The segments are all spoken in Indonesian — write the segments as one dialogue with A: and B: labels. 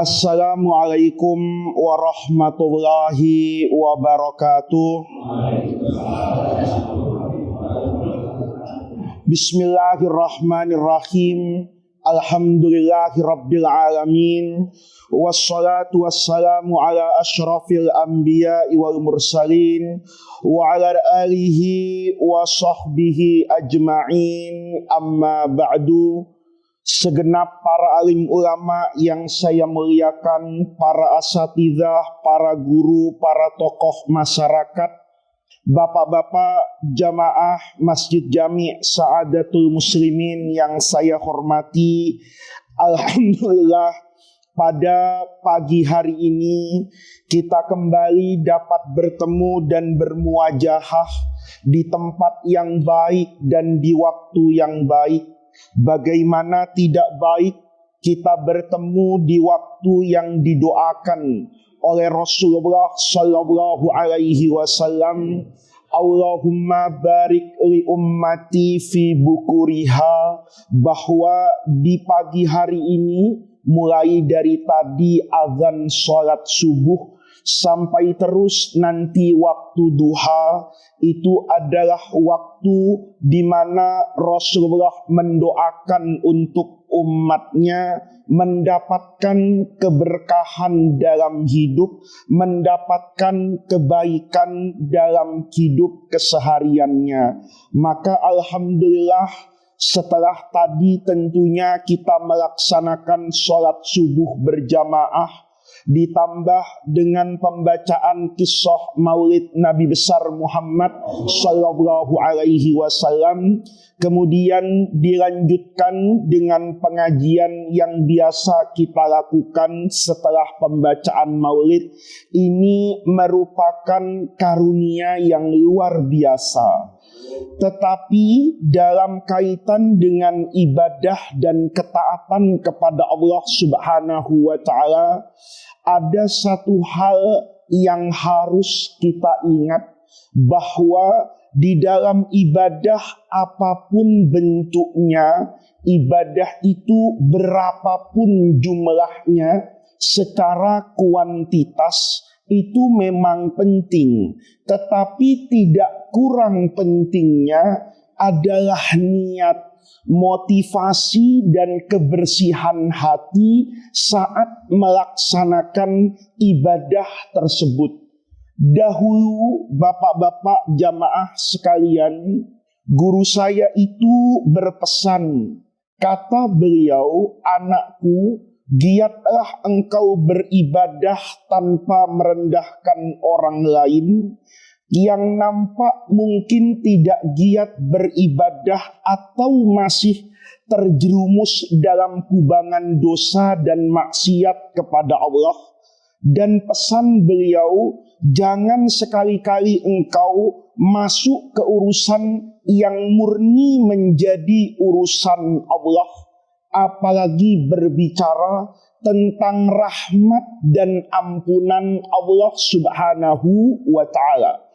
A: Assalamualaikum warahmatullahi wabarakatuh. Bismillahirrahmanirrahim. Alhamdulillahirabbil alamin. Wassalatu wassalamu ala asyrafil anbiya'i wal mursalin wa ala alihi wa sahbihi ajma'in. Amma ba'du. Segenap para alim ulama yang saya muliakan, para asatidzah, para guru, para tokoh masyarakat, bapak-bapak jamaah Masjid Jami' Sa'adatul Muslimin yang saya hormati. Alhamdulillah, pada pagi hari ini kita kembali dapat bertemu dan bermuajahah di tempat yang baik dan di waktu yang baik. Bagaimana tidak baik kita bertemu di waktu yang didoakan oleh Rasulullah sallallahu alaihi wasallam, Allahumma barik li ummati fi bukuriha, bahwa di pagi hari ini mulai dari tadi azan sholat subuh sampai terus nanti waktu duha, itu adalah waktu di mana Rasulullah mendoakan untuk umatnya mendapatkan keberkahan dalam hidup, mendapatkan kebaikan dalam hidup kesehariannya. Maka alhamdulillah, setelah tadi tentunya kita melaksanakan sholat subuh berjamaah, ditambah dengan pembacaan kisah maulid Nabi besar Muhammad sallallahu alaihi wasallam, kemudian dilanjutkan dengan pengajian yang biasa kita lakukan setelah pembacaan maulid. Ini merupakan karunia yang luar biasa. Tetapi dalam kaitan dengan ibadah dan ketaatan kepada Allah Subhanahu wa ta'ala, ada satu hal yang harus kita ingat, bahwa di dalam ibadah apapun bentuknya, ibadah itu berapapun jumlahnya, secara kuantitas itu memang penting, tetapi tidak kurang pentingnya adalah niat, motivasi dan kebersihan hati saat melaksanakan ibadah tersebut. Dahulu bapak-bapak jamaah sekalian, guru saya itu berpesan, kata beliau, "Anakku, giatlah engkau beribadah tanpa merendahkan orang lain. Yang nampak mungkin tidak giat beribadah atau masih terjerumus dalam kubangan dosa dan maksiat kepada Allah." Dan pesan beliau, jangan sekali-kali engkau masuk ke urusan yang murni menjadi urusan Allah, apalagi berbicara tentang rahmat dan ampunan Allah Subhanahu wa ta'ala.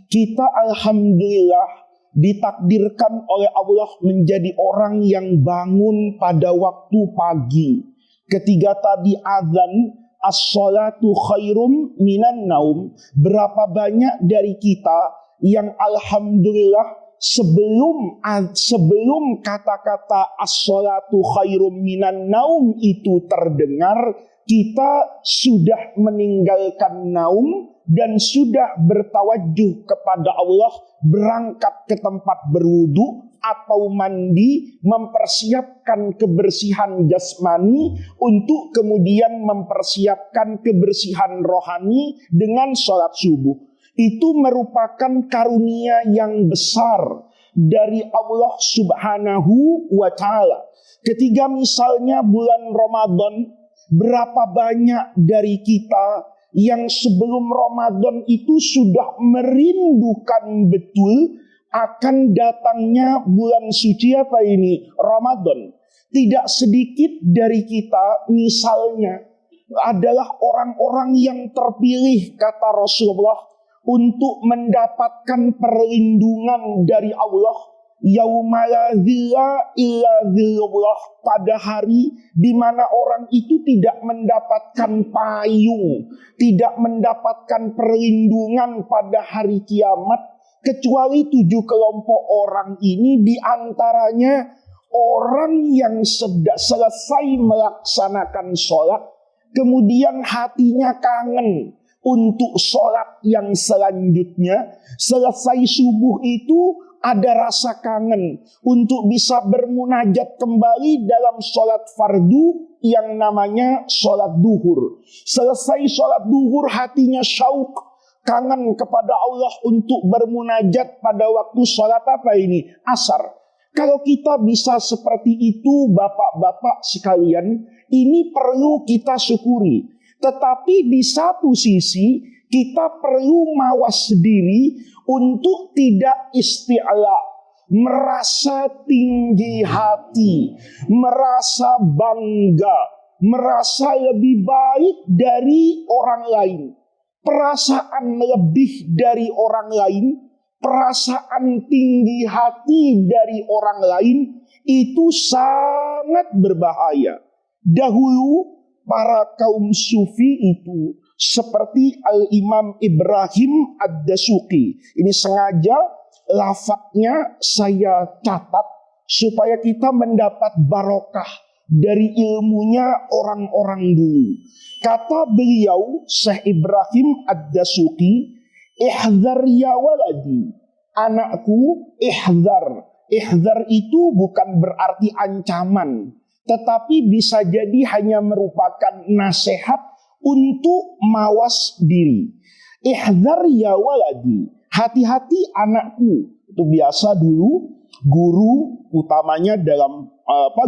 A: Kita alhamdulillah ditakdirkan oleh Allah menjadi orang yang bangun pada waktu pagi. Ketika tadi azan, as-salatu khairum minan naum, berapa banyak dari kita yang alhamdulillah sebelum kata-kata as-salatu khairum minan naum itu terdengar, kita sudah meninggalkan naum dan sudah bertawajuh kepada Allah, berangkat ke tempat berwudu atau mandi, mempersiapkan kebersihan jasmani untuk kemudian mempersiapkan kebersihan rohani dengan sholat subuh. Itu merupakan karunia yang besar dari Allah Subhanahu wa ta'ala. Ketika misalnya bulan Ramadan, berapa banyak dari kita yang sebelum Ramadan itu sudah merindukan betul akan datangnya bulan suci apa ini? Ramadan. Tidak sedikit dari kita misalnya adalah orang-orang yang terpilih, kata Rasulullah, untuk mendapatkan perlindungan dari Allah Yaumala zilla illa zillullah, pada hari di mana orang itu tidak mendapatkan payung, tidak mendapatkan perlindungan pada hari kiamat, kecuali 7 kelompok orang ini, diantaranya orang yang selesai melaksanakan sholat, kemudian hatinya kangen untuk sholat yang selanjutnya. Selesai subuh itu ada rasa kangen untuk bisa bermunajat kembali dalam sholat fardu yang namanya sholat duhur. Selesai sholat duhur hatinya syauk, kangen kepada Allah untuk bermunajat pada waktu sholat apa ini? Asar. Kalau kita bisa seperti itu bapak-bapak sekalian, ini perlu kita syukuri. Tetapi di satu sisi kita perlu mawas diri untuk tidak isti'la, merasa tinggi hati, merasa bangga, merasa lebih baik dari orang lain. Perasaan lebih dari orang lain, perasaan tinggi hati dari orang lain, itu sangat berbahaya. Dahulu para kaum sufi itu seperti Al-Imam Ibrahim Ad-Dasuqi. Ini sengaja lafadznya saya catat supaya kita mendapat barokah dari ilmunya orang-orang dulu. Kata beliau, Syekh Ibrahim Ad-Dasuqi, "Ihdzar ya waladi." Anakku, ihdzar. Ihdzar itu bukan berarti ancaman, tetapi bisa jadi hanya merupakan nasihat untuk mawas diri. Ihdzar ya waladi, hati-hati anakku. Itu biasa dulu guru utamanya dalam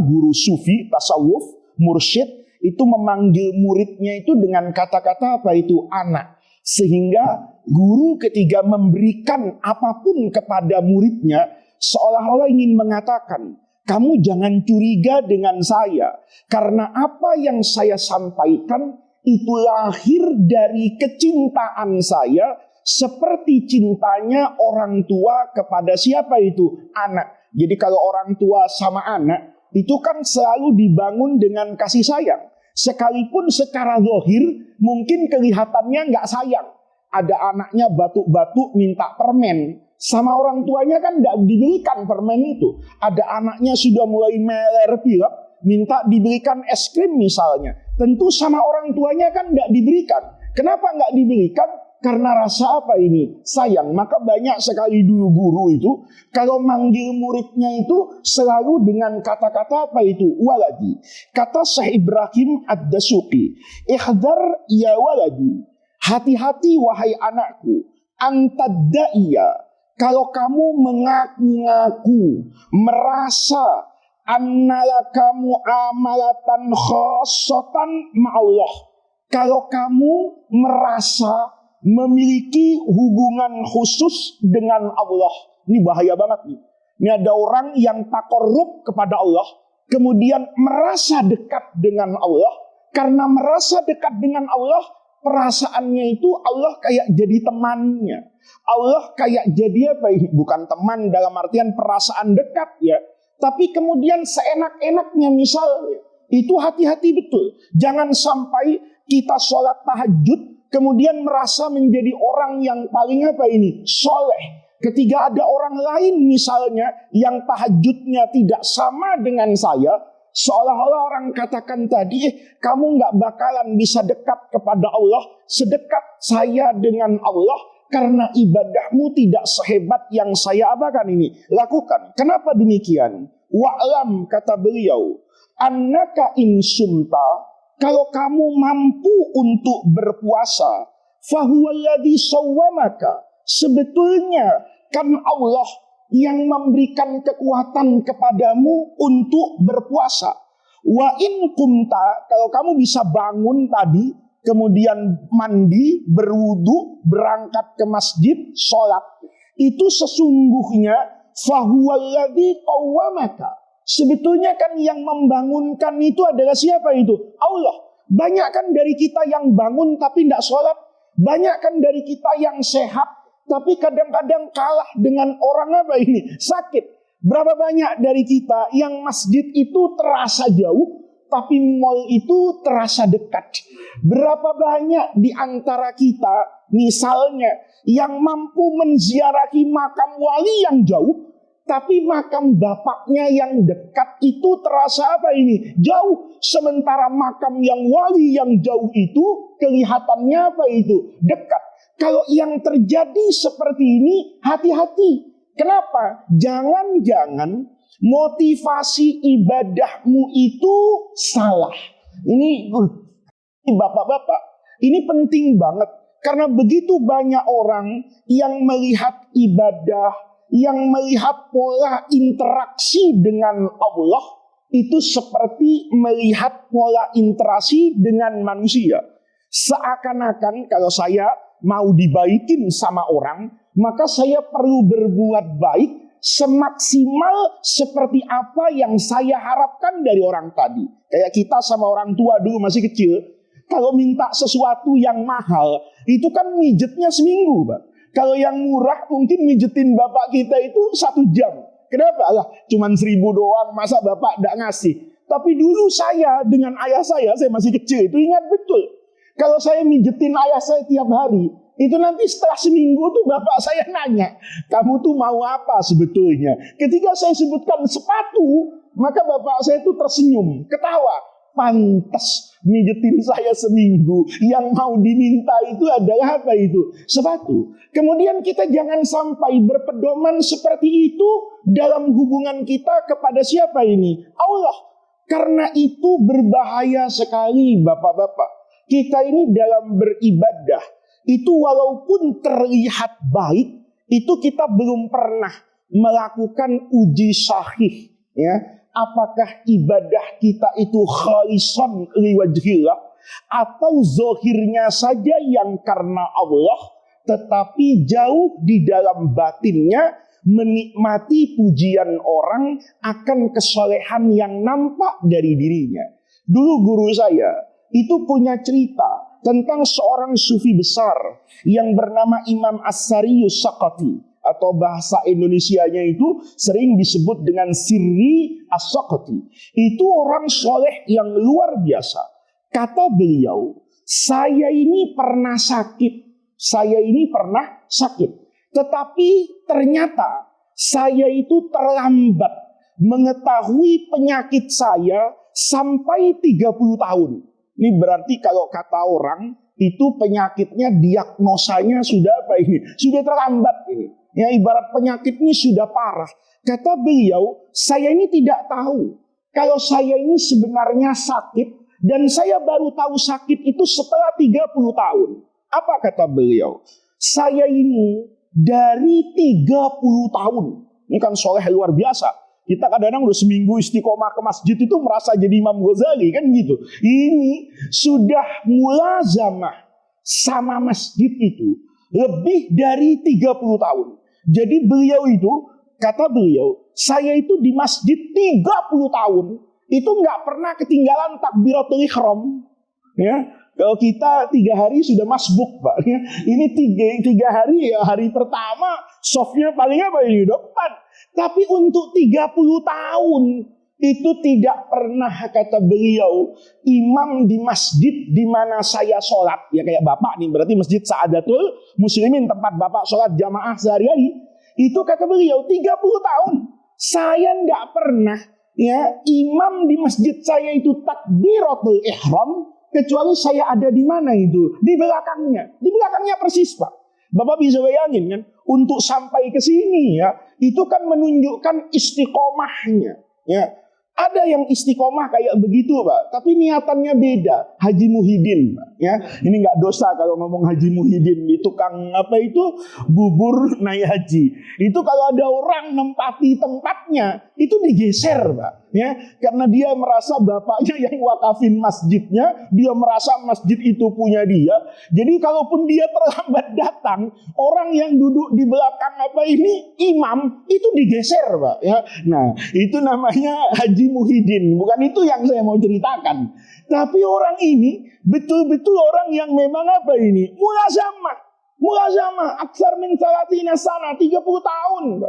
A: guru sufi, tasawuf, mursyid itu memanggil muridnya itu dengan kata-kata apa itu? Anak. Sehingga guru ketika memberikan apapun kepada muridnya seolah-olah ingin mengatakan, kamu jangan curiga dengan saya, karena apa yang saya sampaikan itu lahir dari kecintaan saya, seperti cintanya orang tua kepada siapa itu? Anak. Jadi kalau orang tua sama anak, itu kan selalu dibangun dengan kasih sayang. Sekalipun secara zahir mungkin kelihatannya nggak sayang. Ada anaknya batuk-batuk minta permen, sama orang tuanya kan nggak diberikan permen itu. Ada anaknya sudah mulai meler pilek, minta diberikan es krim misalnya. Tentu sama orang tuanya kan nggak diberikan. Kenapa nggak diberikan? Karena rasa apa ini? Sayang. Maka banyak sekali dulu guru itu kalau manggil muridnya itu selalu dengan kata-kata apa itu? Waladi. Kata Syekh Ibrahim Ad-Dasuqi, "Ihdzar ya waladi." Hati-hati wahai anakku, antadda'iya, kalau kamu mengaku-ngaku, merasa annala kamu amalatan khosotan ma'allah. Kalau kamu merasa memiliki hubungan khusus dengan Allah. Ini bahaya banget nih. Ini ada orang yang takorup kepada Allah, kemudian merasa dekat dengan Allah. Karena merasa dekat dengan Allah, perasaannya itu Allah kayak jadi temannya. Allah kayak jadi apa? Bukan teman dalam artian perasaan dekat ya. Tapi kemudian seenak-enaknya misalnya. Itu hati-hati betul. Jangan sampai kita sholat tahajud kemudian merasa menjadi orang yang paling apa ini? Soleh. Ketika ada orang lain misalnya yang tahajudnya tidak sama dengan saya, seolah-olah orang katakan tadi, kamu nggak bakalan bisa dekat kepada Allah sedekat saya dengan Allah, karena ibadahmu tidak sehebat yang saya apakan ini lakukan. Kenapa demikian? Wa'lam, kata beliau, annaka insumta, kalau kamu mampu untuk berpuasa, fahuwaladhi sawwamaka, sebetulnya kan Allah yang memberikan kekuatan kepadamu untuk berpuasa. Wa in kumta, kalau kamu bisa bangun tadi, kemudian mandi, berwudu, berangkat ke masjid, sholat, itu sesungguhnya fahuwaladhi qawwamaka. Sebetulnya kan yang membangunkan itu adalah siapa itu? Allah. Banyak kan dari kita yang bangun tapi tidak sholat. Banyak kan dari kita yang sehat tapi kadang-kadang kalah dengan orang apa ini? Sakit. Berapa banyak dari kita yang masjid itu terasa jauh, tapi mall itu terasa dekat. Berapa banyak di antara kita, misalnya, yang mampu menziarahi makam wali yang jauh, tapi makam bapaknya yang dekat itu terasa apa ini? Jauh. Sementara makam yang wali yang jauh itu kelihatannya apa itu? Dekat. Kalau yang terjadi seperti ini, hati-hati. Kenapa? Jangan-jangan motivasi ibadahmu itu salah. Ini bapak-bapak, ini penting banget. Karena begitu banyak orang yang melihat ibadah, yang melihat pola interaksi dengan Allah, itu seperti melihat pola interaksi dengan manusia. Seakan-akan kalau saya mau dibaikin sama orang, maka saya perlu berbuat baik semaksimal seperti apa yang saya harapkan dari orang tadi. Kayak kita sama orang tua dulu masih kecil, kalau minta sesuatu yang mahal, itu kan mijetnya seminggu, Pak. Kalau yang murah mungkin mijetin bapak kita itu 1 jam. Kenapa? Lah, cuman 1.000 doang, masa bapak tidak ngasih. Tapi dulu saya dengan ayah saya masih kecil, itu ingat betul. Kalau saya mijetin ayah saya tiap hari, itu nanti setelah seminggu tuh bapak saya nanya, kamu tuh mau apa sebetulnya? Ketika saya sebutkan sepatu, maka bapak saya tuh tersenyum, ketawa. Pantas mijetin saya seminggu, yang mau diminta itu adalah apa itu? Sepatu. Kemudian kita jangan sampai berpedoman seperti itu dalam hubungan kita kepada siapa ini? Allah. Karena itu berbahaya sekali bapak-bapak. Kita ini dalam beribadah, itu walaupun terlihat baik, itu kita belum pernah melakukan uji sahih, ya. Apakah ibadah kita itu khalisan liwajhillah, atau zohirnya saja yang karena Allah, tetapi jauh di dalam batinnya menikmati pujian orang akan kesolehan yang nampak dari dirinya. Dulu guru saya itu punya cerita tentang seorang sufi besar yang bernama Imam As-Sariyus Saqati, atau bahasa Indonesianya itu sering disebut dengan Sirri As-Saqati. Itu orang soleh yang luar biasa. Kata beliau, saya ini pernah sakit. Saya ini pernah sakit. Tetapi ternyata saya itu terlambat mengetahui penyakit saya sampai 30 tahun. Ini berarti kalau kata orang, itu penyakitnya diagnosanya sudah apa ini? Sudah terlambat ini. Ya, ibarat penyakit ini sudah parah. Kata beliau, saya ini tidak tahu kalau saya ini sebenarnya sakit, dan saya baru tahu sakit itu setelah 30 tahun. Apa kata beliau? Saya ini dari 30 tahun. Ini kan soleh luar biasa. Kita kadang-kadang udah seminggu istiqomah ke masjid itu merasa jadi Imam Ghazali kan gitu. Ini sudah mulazamah sama masjid itu lebih dari 30 tahun. Jadi beliau itu, kata beliau, saya itu di masjid 30 tahun, itu nggak pernah ketinggalan takbiratul ihram. Ya, kalau kita 3 hari sudah masbuk, Pak. Ya, ini 3 hari, ya hari pertama softnya paling apa ini depan. Tapi untuk 30 tahun itu tidak pernah, kata beliau, imam di masjid di mana saya sholat, ya kayak bapak nih, berarti masjid Sa'adatul Muslimin, tempat bapak sholat jamaah sehari-hari. Itu kata beliau 30 tahun saya tidak pernah, ya, imam di masjid saya itu takbiratul ihram, kecuali saya ada di mana itu? Di belakangnya persis, Pak. Bapak bisa bayangin kan, untuk sampai ke sini ya, itu kan menunjukkan istiqomahnya, ya. Ada yang istiqomah kayak begitu, Pak, tapi niatannya beda. Haji Muhyiddin, Pak, ya. Ini nggak dosa kalau ngomong Haji Muhyiddin, di tukang apa itu bubur naik haji. Itu kalau ada orang nempati tempatnya, itu digeser, Pak, ya. Karena dia merasa bapaknya yang wakafin masjidnya, dia merasa masjid itu punya dia. Jadi kalaupun dia terlambat datang, orang yang duduk di belakang apa ini imam itu digeser, Pak, ya. Nah, itu namanya Haji Muhyiddin. Bukan itu yang saya mau ceritakan. Tapi orang ini betul-betul orang yang memang apa ini? Mulazamah. Aksar min salatina sana, 30 tahun.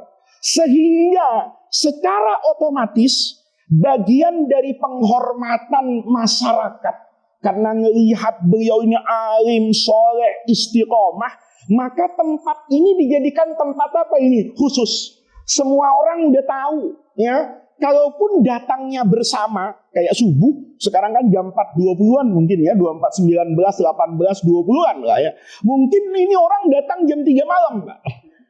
A: Sehingga secara otomatis bagian dari penghormatan masyarakat, karena melihat beliau ini alim, soleh, istiqomah, maka tempat ini dijadikan tempat apa ini? Khusus. Semua orang udah tahu, ya. Kalaupun datangnya bersama, kayak subuh, sekarang kan jam 4.20-an mungkin ya, 24, 19, 18, 20-an lah ya. Mungkin ini orang datang jam 3 malam, Pak.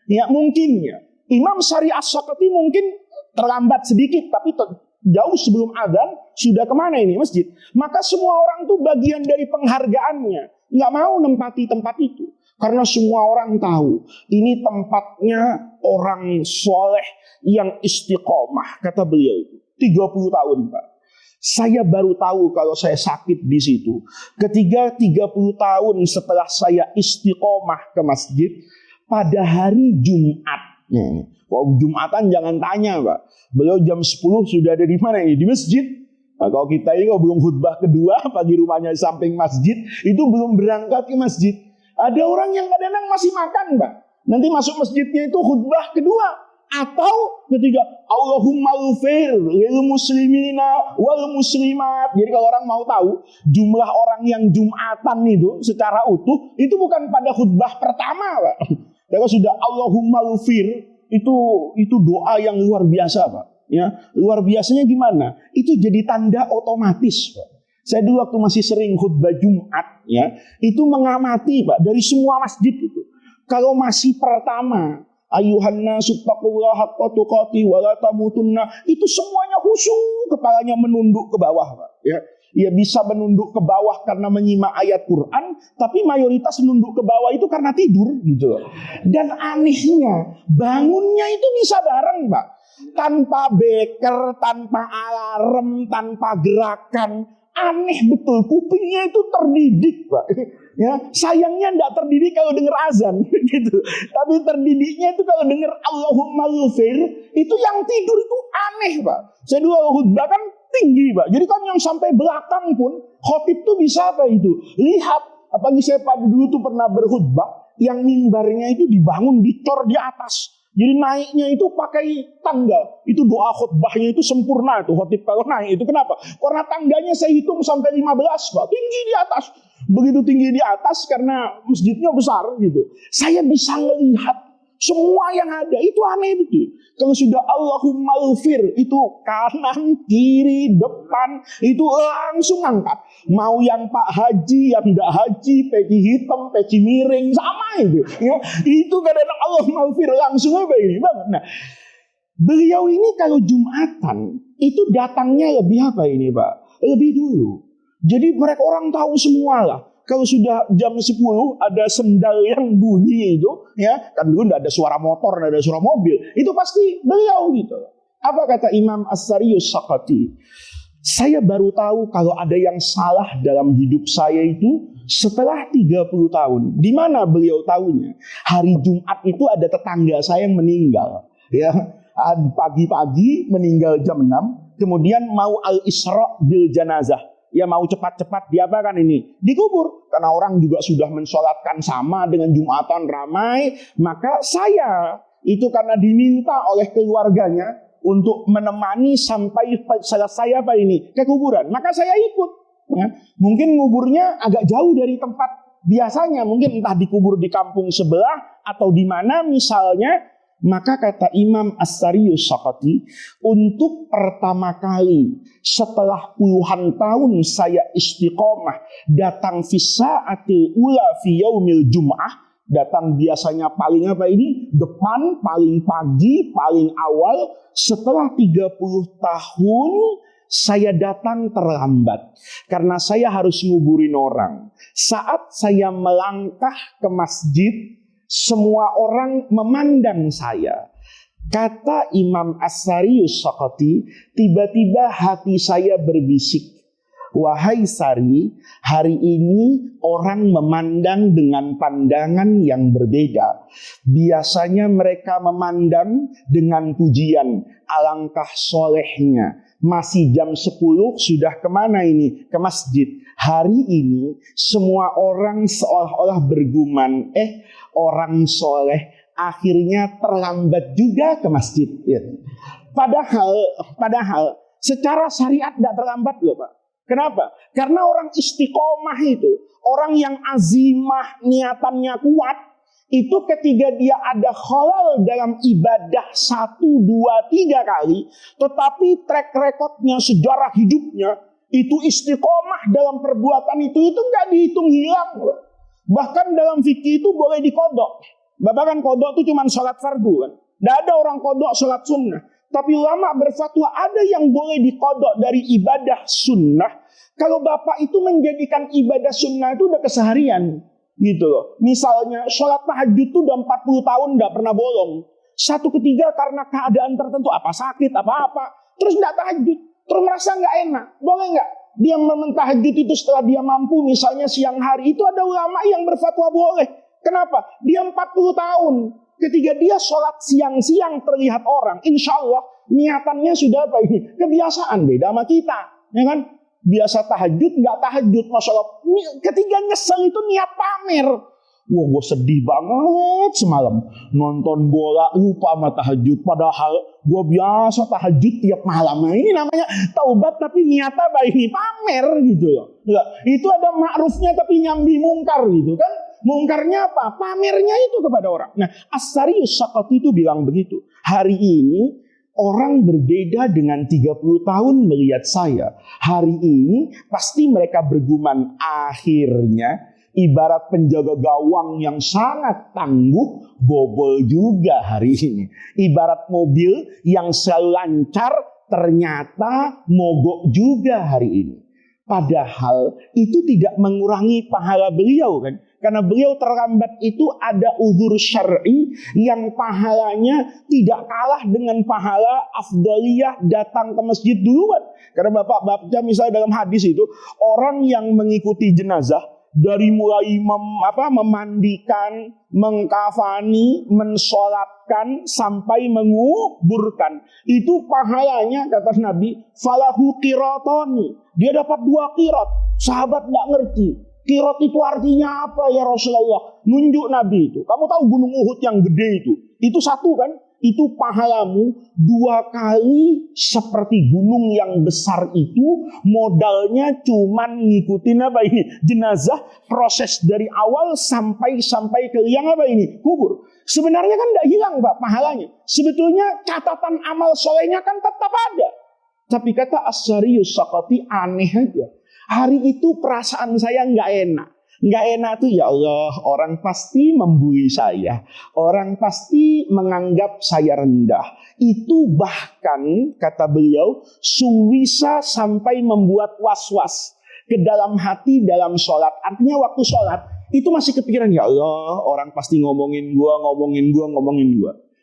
A: Ya mungkin ya. Imam Syari As-Saqati mungkin terlambat sedikit, tapi jauh sebelum azan sudah kemana ini masjid. Maka semua orang tuh bagian dari penghargaannya, nggak mau nempati tempat itu, karena semua orang tahu ini tempatnya orang soleh yang istiqomah. Kata beliau itu 30 tahun, Pak. Saya baru tahu kalau saya sakit di situ ketika 30 tahun setelah saya istiqomah ke masjid pada hari Jumat. Kalau Jumatan jangan tanya, Pak. Beliau jam 10 sudah ada di mana ini? Di masjid. Nah, kalau kita ini kalau belum khutbah kedua, pagi rumahnya di samping masjid, itu belum berangkat ke masjid. Ada orang yang kadang-kadang masih makan, Pak. Nanti masuk masjidnya itu khutbah kedua. Atau ketika Allahumma ghfir lil muslimina wal muslimat. Jadi kalau orang mau tahu jumlah orang yang Jumatan itu secara utuh, itu bukan pada khutbah pertama, Pak. Kalau sudah Allahumma ghfir, itu doa yang luar biasa, Pak. Ya, luar biasanya gimana? Itu jadi tanda otomatis, Pak. Saya dulu waktu masih sering khutbah Jumat, ya, itu mengamati, Pak, dari semua masjid itu. Kalau masih pertama, ayuhan nasu taqullaha haqqa tuqatih wa la tamutunna, itu semuanya khusyuk, kepalanya menunduk ke bawah, Pak. Ya. Ya bisa menunduk ke bawah karena menyimak ayat Quran, tapi mayoritas menunduk ke bawah itu karena tidur gitu. Dan anehnya, bangunnya itu bisa bareng, Pak. Tanpa beker, tanpa alarm, tanpa gerakan. Aneh betul, kupingnya itu terdidik, Pak. Ya, sayangnya tidak terdidik kalau dengar azan gitu. Tapi terdidiknya itu kalau dengar Allahumma ghfir, itu yang tidur itu aneh, Pak. Saya dulu khutbah kan tinggi, Pak. Jadi kan yang sampai belakang pun khotib tuh bisa apa itu? Lihat, apalagi saya pada dulu tuh pernah berkhutbah yang mimbarnya itu dibangun dicor di atas. Jadi naiknya itu pakai tangga. Itu doa khutbahnya itu sempurna itu khotib kalau naik. Itu kenapa? Karena tangganya saya hitung sampai 15, Pak. Tinggi di atas. Begitu tinggi di atas karena masjidnya besar gitu. Saya bisa melihat semua yang ada. Itu aneh betul. Kalau sudah Allahumma ghfir, itu kanan, kiri, depan, itu langsung angkat. Mau yang Pak Haji, yang tidak haji, peci hitam, peci miring, sama itu. Ya, itu kadang-kadang Allahumma ghfir langsung apa ini banget. Nah, beliau ini kalau Jumatan, itu datangnya lebih apa ini, Pak? Lebih dulu. Jadi mereka orang tahu semua lah. Kalau sudah jam 10 ada sendal yang bunyi itu, ya kan dulu tidak ada suara motor, tidak ada suara mobil, itu pasti beliau gitu. Apa kata Imam As-Syari As-Saqati? Saya baru tahu kalau ada yang salah dalam hidup saya itu setelah 30 tahun. Di mana beliau tahunya? Hari Jumat itu ada tetangga saya yang meninggal, ya. Pagi-pagi meninggal jam 6, kemudian mau al-isra bil janazah. Ya mau cepat-cepat diapakan ini? Dikubur. Karena orang juga sudah mensolatkan sama dengan Jumatan ramai. Maka saya itu karena diminta oleh keluarganya untuk menemani sampai selesai apa ini? Ke kuburan. Maka saya ikut. Ya. Mungkin nguburnya agak jauh dari tempat biasanya. Mungkin entah dikubur di kampung sebelah atau di mana misalnya. Maka kata Imam As-Syari As-Saqati, untuk pertama kali setelah puluhan tahun saya istiqomah datang fi sa'atil ula fi yaumil jum'ah, datang biasanya paling apa ini? Depan, paling pagi, paling awal. Setelah 30 tahun saya datang terlambat karena saya harus nguburin orang. Saat saya melangkah ke masjid, semua orang memandang saya. Kata Imam As-Syari As-Saqati, tiba-tiba hati saya berbisik, wahai Sari, hari ini orang memandang dengan pandangan yang berbeda. Biasanya mereka memandang dengan pujian, alangkah solehnya. Masih jam 10 sudah kemana ini? Ke masjid. Hari ini semua orang seolah-olah bergumam, orang soleh akhirnya terlambat juga ke masjid. Padahal secara syariat tidak terlambat loh Pak. Kenapa? Karena orang istiqomah itu, orang yang azimah niatannya kuat, itu ketika dia ada khalal dalam ibadah 1, 2, 3 kali, tetapi track recordnya, sejarah hidupnya, itu istiqomah dalam perbuatan itu nggak dihitung hilang. Bahkan dalam fikih itu boleh dikodok. Bapak kan kodok itu cuma sholat fardu kan. Tidak ada orang kodok sholat sunnah. Tapi ulama berfatwa ada yang boleh dikodok dari ibadah sunnah. Kalau bapak itu menjadikan ibadah sunnah itu udah keseharian. Gitu loh. Misalnya sholat tahajud itu udah 40 tahun tidak pernah bolong. Satu ketiga karena keadaan tertentu. Apa sakit, apa-apa. Terus tidak tahajud. Terus merasa nggak enak. Boleh nggak? Dia mentahajud itu setelah dia mampu. Misalnya siang hari. Itu ada ulama yang berfatwa boleh. Kenapa? Dia 40 tahun. Ketika dia sholat siang-siang terlihat orang, insya Allah niatannya sudah apa ini? Kebiasaan, beda sama kita, ya kan? Biasa tahajud, nggak tahajud, masya Allah. Ketika nyesel itu niat pamer. Wah, gue sedih banget semalam nonton bola, lupa sama tahajud. Padahal gue biasa tahajud tiap malam. Nah, ini namanya taubat tapi niatnya apa ini? Pamer gitu loh. Itu ada ma'rufnya tapi nyambi mungkar gitu kan? Mungkarnya apa? Pamernya itu kepada orang. Nah, As-Sariyus Saqati itu bilang begitu. Hari ini orang berbeda dengan 30 tahun melihat saya. Hari ini pasti mereka bergumam akhirnya ibarat penjaga gawang yang sangat tangguh bobol juga hari ini. Ibarat mobil yang selalu lancar ternyata mogok juga hari ini. Padahal itu tidak mengurangi pahala beliau kan. Karena beliau terlambat itu ada uzur syar'i yang pahalanya tidak kalah dengan pahala afdaliyah datang ke masjid duluan. Karena Bapak baca misalnya dalam hadis itu, orang yang mengikuti jenazah dari mulai memandikan, mengkafani, mensolatkan sampai menguburkan, itu pahalanya kata Nabi falahu qiratani, dia dapat 2 qirat. Sahabat nggak ngerti qirat itu artinya apa ya Rasulullah. Nunjuk Nabi itu, kamu tahu gunung Uhud yang gede itu satu kan, itu pahalamu 2 kali seperti gunung yang besar itu. Modalnya cuman ngikutin apa ini? Jenazah, proses dari awal sampai ke liang apa ini? Kubur. Sebenarnya kan tidak hilang Pak pahalanya. Sebetulnya catatan amal solehnya kan tetap ada. Tapi kata As-Sariyus Saqati aneh aja. Hari itu perasaan saya nggak enak. Nggak enak tuh ya Allah, orang pasti membuli saya. Orang pasti menganggap saya rendah. Itu bahkan kata beliau suwisa sampai membuat was-was ke dalam hati dalam sholat. Artinya waktu sholat itu masih kepikiran ya Allah, orang pasti ngomongin gua.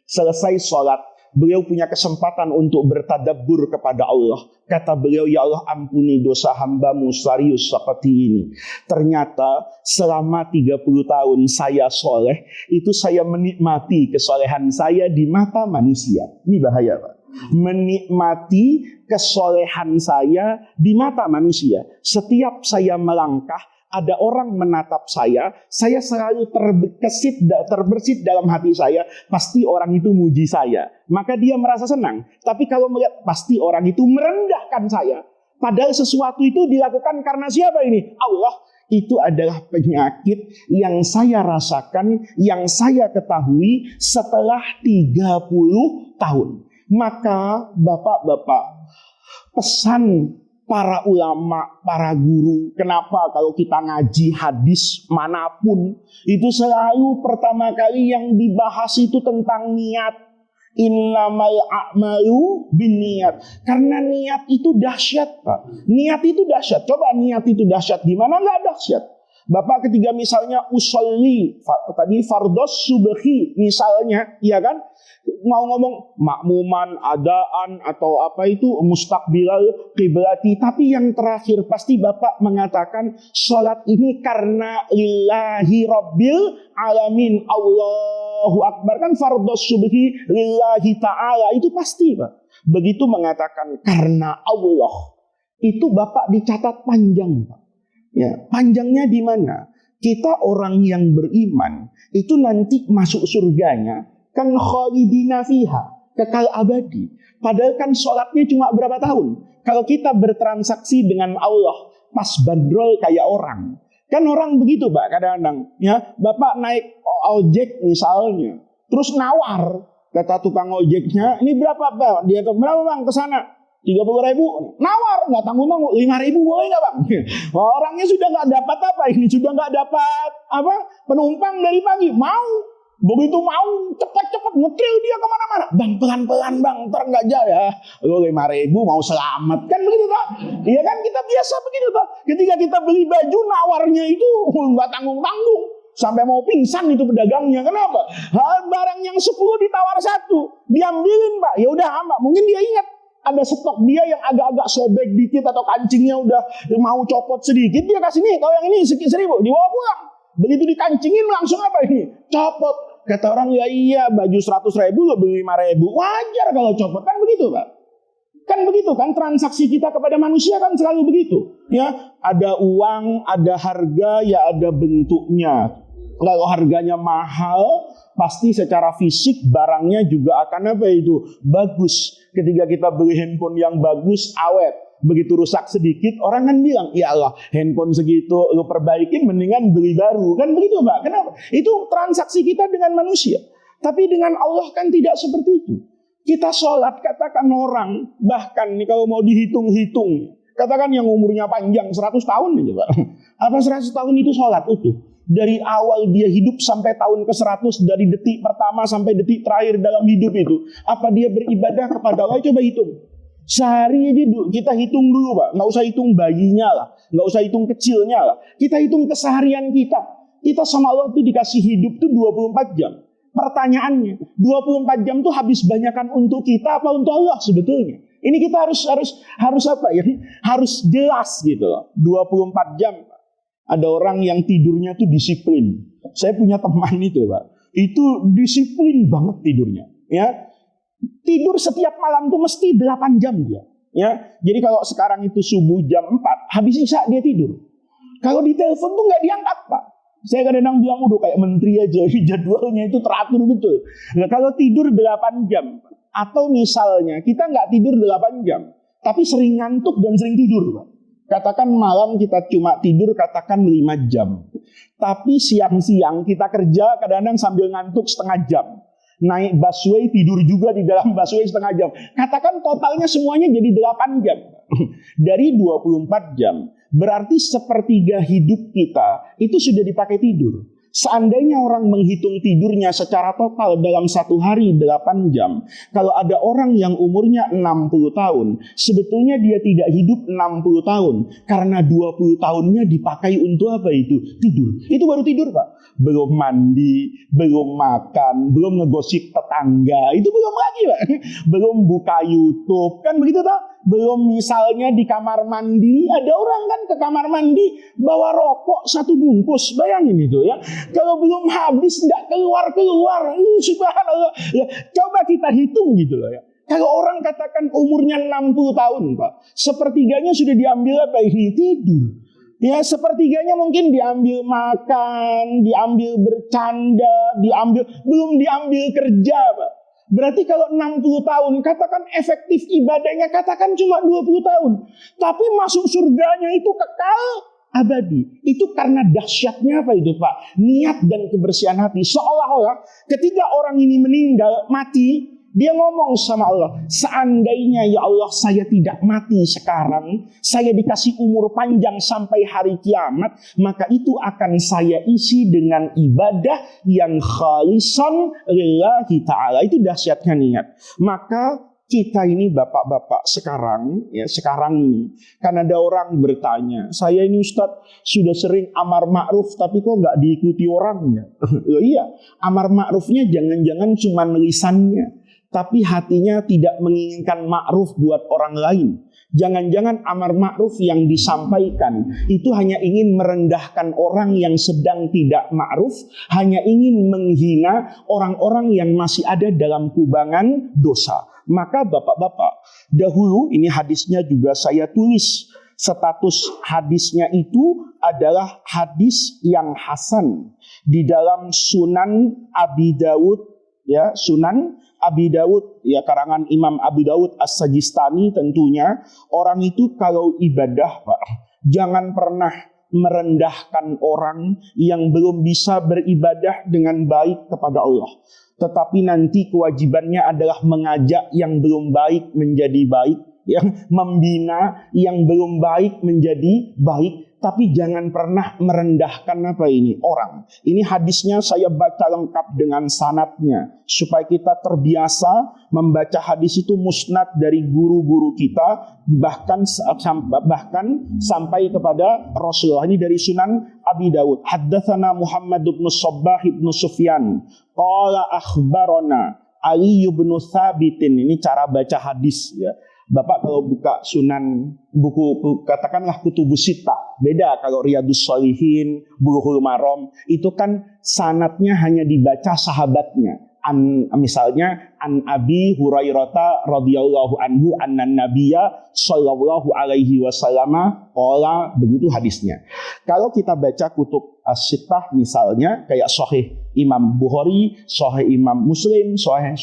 A: Selesai sholat, beliau punya kesempatan untuk bertadabbur kepada Allah. Kata beliau, ya Allah ampuni dosa hambamu Sariyus Saqati ini. Ternyata selama 30 tahun saya soleh, itu saya menikmati kesolehan saya di mata manusia. Ini bahaya Pak. Menikmati kesolehan saya di mata manusia. Setiap saya melangkah, ada orang menatap saya selalu terbersit dalam hati saya, pasti orang itu muji saya. Maka dia merasa senang. Tapi kalau melihat pasti orang itu merendahkan saya. Padahal sesuatu itu dilakukan karena siapa ini? Allah. Itu adalah penyakit yang saya rasakan, yang saya ketahui setelah 30 tahun. Maka bapak-bapak, pesan para ulama, para guru, kenapa kalau kita ngaji hadis manapun, itu selalu pertama kali yang dibahas itu tentang niat. Innamal a'malu binniyat. Karena niat itu dahsyat Pak. Niat itu dahsyat. Coba niat itu dahsyat, gimana nggak dahsyat? Bapak ketika misalnya usolli, tadi fardos subhi misalnya, ya kan? Mau ngomong makmuman, adaan atau apa itu mustaqbilal qiblati, tapi yang terakhir pasti Bapak mengatakan salat ini karena lillahi rabbil alamin, Allahu akbar, kan fardhus subhi lillahi ta'ala, itu pasti Pak. Begitu mengatakan karena Allah, itu Bapak dicatat panjang Pak. Ya, panjangnya di mana? kita orang yang beriman itu nanti masuk surganya kan khalidina fiha, kekal abadi. Padahal kan sholatnya cuma berapa tahun. Kalau kita bertransaksi dengan Allah pas bandrol kayak orang, kan orang begitu Pak kadang-kadang ya, Bapak naik ojek misalnya, terus nawar, kata tukang ojeknya, ini berapa Pak? Dia tuh berapa Bang ke sana? 30.000, nawar, nggak tanggung-tanggung, 5.000 boleh nggak Bang? Wah, orangnya sudah nggak dapat apa ini, sudah nggak dapat apa penumpang dari pagi, mau begitu mau cepat-cepat ngetril dia kemana-mana, Bang pelan-pelan Bang, ntar nggak jaya, lo 5.000 mau selamat kan begitu Pak? Iya kan kita biasa begitu Pak. Ketika kita beli baju nawarnya itu nggak tanggung-tanggung. Sampai mau pingsan itu pedagangnya. Kenapa? Barang yang 10 ditawar 1, diambilin Pak. Ya udah Pak, mungkin dia ingat ada stok dia yang agak-agak sobek dikit atau kancingnya udah mau copot sedikit, dia kasih nih, kalau yang ini 1.000 dibawa pulang. Begitu dikancingin langsung apa ini? Copot. Kata orang, ya iya baju 100.000 lo beli 5.000, wajar kalau copot, kan begitu Pak. Kan begitu kan transaksi kita kepada manusia kan selalu begitu. Ya, ada uang, ada harga, ya ada bentuknya. Kalau harganya mahal, pasti secara fisik barangnya juga akan apa itu? Bagus. Ketika kita beli handphone yang bagus, awet. Begitu rusak sedikit, orang kan bilang, ya Allah, handphone segitu lu perbaikin, mendingan beli baru. Kan begitu Pak. Kenapa? Itu transaksi kita dengan manusia. Tapi dengan Allah kan tidak seperti itu. Kita sholat, katakan orang, bahkan nih kalau mau dihitung-hitung, katakan yang umurnya panjang 100 tahun aja Pak. Apa 100 tahun itu sholat utuh? Dari awal dia hidup sampai tahun ke-100, dari detik pertama sampai detik terakhir dalam hidup itu, apa dia beribadah kepada Allah? Coba hitung. Sehari aja kita hitung dulu Pak. Nggak usah hitung bayinya lah, nggak usah hitung kecilnya lah. Kita hitung keseharian kita. Kita sama Allah itu dikasih hidup tuh 24 jam. Pertanyaannya, 24 jam tuh habis banyakan untuk kita apa untuk Allah sebetulnya? Ini kita harus apa ya? Harus jelas gitu loh. 24 jam. Ada orang yang tidurnya tuh disiplin. Saya punya teman itu Pak. Itu disiplin banget tidurnya. Ya, tidur setiap malam tuh mesti 8 jam dia. Ya, jadi kalau sekarang itu subuh jam 4, habis isya dia tidur. Kalau di telepon tuh nggak diangkat Pak. Saya kadang-kadang bilang udah kayak menteri aja, jadwalnya itu teratur betul. Nah, kalau tidur 8 jam, atau misalnya kita nggak tidur 8 jam, tapi sering ngantuk dan sering tidur Pak. Katakan malam kita cuma tidur katakan 5 jam. Tapi siang-siang kita kerja kadang-kadang sambil ngantuk setengah jam. Naik busway tidur juga di dalam busway setengah jam. Katakan totalnya semuanya jadi 8 jam. Dari 24 jam. Berarti sepertiga hidup kita itu sudah dipakai tidur. Seandainya orang menghitung tidurnya secara total dalam satu hari 8 jam. Kalau ada orang yang umurnya 60 tahun. Sebetulnya dia tidak hidup 60 tahun. Karena 20 tahunnya dipakai untuk apa itu? Tidur. Itu baru tidur Pak. Belum mandi, belum makan, belum ngegosip tetangga. Itu belum lagi Pak. Belum buka YouTube. Kan begitu tak? Belum misalnya di kamar mandi, ada orang kan ke kamar mandi bawa rokok 1 bungkus, bayangin itu ya. Kalau belum habis nggak keluar, subhanallah. Ya, coba kita hitung gitu loh ya. Kalau orang katakan umurnya 60 tahun Pak, sepertiganya sudah diambil apa ini? Tidur. Ya, sepertiganya mungkin diambil makan, diambil bercanda, belum diambil kerja Pak. Berarti kalau 60 tahun, katakan efektif ibadahnya, katakan cuma 20 tahun. Tapi masuk surganya itu kekal abadi. Itu karena dahsyatnya apa itu Pak? Niat dan kebersihan hati. Seolah-olah ketika orang ini meninggal, mati, dia ngomong sama Allah, seandainya ya Allah saya tidak mati sekarang, saya dikasih umur panjang sampai hari kiamat, maka itu akan saya isi dengan ibadah yang khalisan lillahi ta'ala. Itu dahsyatnya niat. Maka kita ini bapak-bapak sekarang ini, kan ada orang bertanya, saya ini Ustadz sudah sering amar ma'ruf tapi kok nggak diikuti orangnya? Iya, amar ma'rufnya jangan-jangan cuma lisannya, tapi hatinya tidak menginginkan ma'ruf buat orang lain. Jangan-jangan amar ma'ruf yang disampaikan itu hanya ingin merendahkan orang yang sedang tidak ma'ruf, hanya ingin menghina orang-orang yang masih ada dalam kubangan dosa. Maka bapak-bapak, dahulu ini hadisnya juga saya tulis. status hadisnya itu adalah hadis yang hasan di dalam Sunan Abi Dawud, ya, Sunan Abi Dawud, ya, karangan Imam Abi Dawud As-Sajistani. Tentunya orang itu kalau ibadah, Pak, jangan pernah merendahkan orang yang belum bisa beribadah dengan baik kepada Allah. Tetapi nanti kewajibannya adalah mengajak yang belum baik menjadi baik, yang membina yang belum baik menjadi baik. Tapi jangan pernah merendahkan orang. Ini hadisnya saya baca lengkap dengan sanadnya supaya kita terbiasa membaca hadis itu musnad dari guru-guru kita, bahkan sampai kepada Rasulullah. Ini dari Sunan Abi Dawud. Haddatsana Muhammad bin Shabbah bin Sufyan qala akhbarana Ali bin Tsabit. Ini cara baca hadis, ya. Bapak kalau buka Sunan, buku katakanlah Kutubus Sittah, beda kalau Riyadhus Shalihin, Bulughul Maram, itu kan sanadnya hanya dibaca sahabatnya. Misalnya an Abi Hurairah radhiyallahu anhu annan nabiyya sallallahu alaihi wasallam qala, begitu hadisnya. Kalau kita baca kutub as-sittah misalnya kayak Sahih Imam Bukhari, Sahih Imam Muslim, Sahih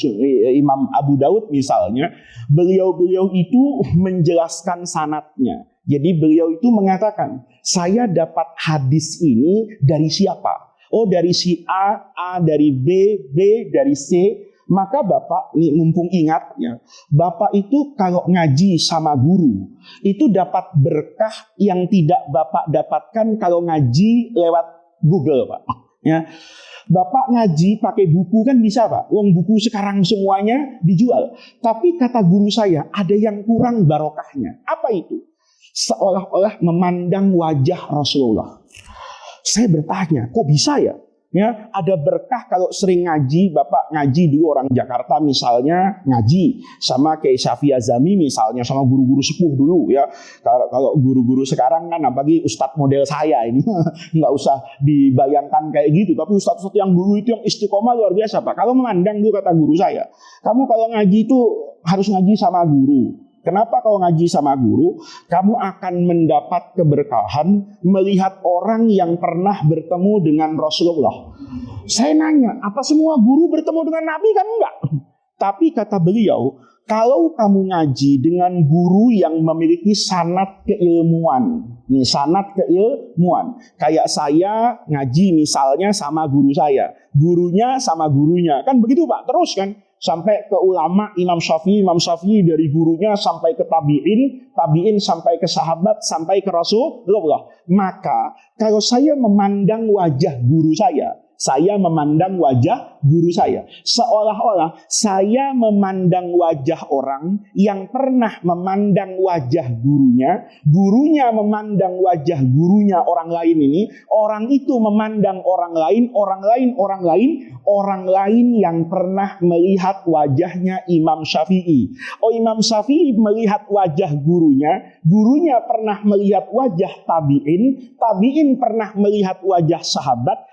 A: Imam Abu Daud misalnya, beliau itu menjelaskan sanadnya. Jadi beliau itu mengatakan, saya dapat hadis ini dari siapa? Oh, dari si A, A dari B, B dari C. Maka Bapak, ini mumpung ingat ya, Bapak itu kalau ngaji sama guru, itu dapat berkah yang tidak Bapak dapatkan kalau ngaji lewat Google, Pak. Ya. Bapak ngaji pakai buku kan bisa, Pak. Wong buku sekarang semuanya dijual. Tapi kata guru saya, ada yang kurang barokahnya. Apa itu? Seolah-olah memandang wajah Rasulullah. Saya bertanya, kok bisa ya? Ya, ada berkah kalau sering ngaji. Bapak ngaji dulu orang Jakarta misalnya, ngaji sama kayak Syafi'i Azami misalnya, sama guru-guru sepuh dulu ya. Kalau guru-guru sekarang kan, apalagi ustadz model saya ini nggak usah dibayangkan kayak gitu. Tapi ustadz-ustadz yang dulu itu yang istiqomah luar biasa, Pak. Kalau memandang dulu, kata guru saya, kamu kalau ngaji itu harus ngaji sama guru. Kenapa kalau ngaji sama guru, kamu akan mendapat keberkahan melihat orang yang pernah bertemu dengan Rasulullah. Saya nanya, apa semua guru bertemu dengan Nabi? Kan enggak. Tapi kata beliau, kalau kamu ngaji dengan guru yang memiliki sanad keilmuan, nih sanad keilmuan, kayak saya ngaji misalnya sama guru saya, gurunya sama gurunya, kan begitu Pak, terus kan? Sampai ke ulama Imam Syafi'i dari gurunya sampai ke tabi'in sampai ke sahabat, sampai ke Rasulullah. Maka kalau saya memandang wajah guru saya memandang wajah guru saya. Seolah-olah saya memandang wajah orang yang pernah memandang wajah gurunya, gurunya memandang wajah gurunya orang lain ini, orang itu memandang orang lain yang pernah melihat wajahnya Imam Syafi'i. Oh, Imam Syafi'i melihat wajah gurunya, gurunya pernah melihat wajah tabi'in pernah melihat wajah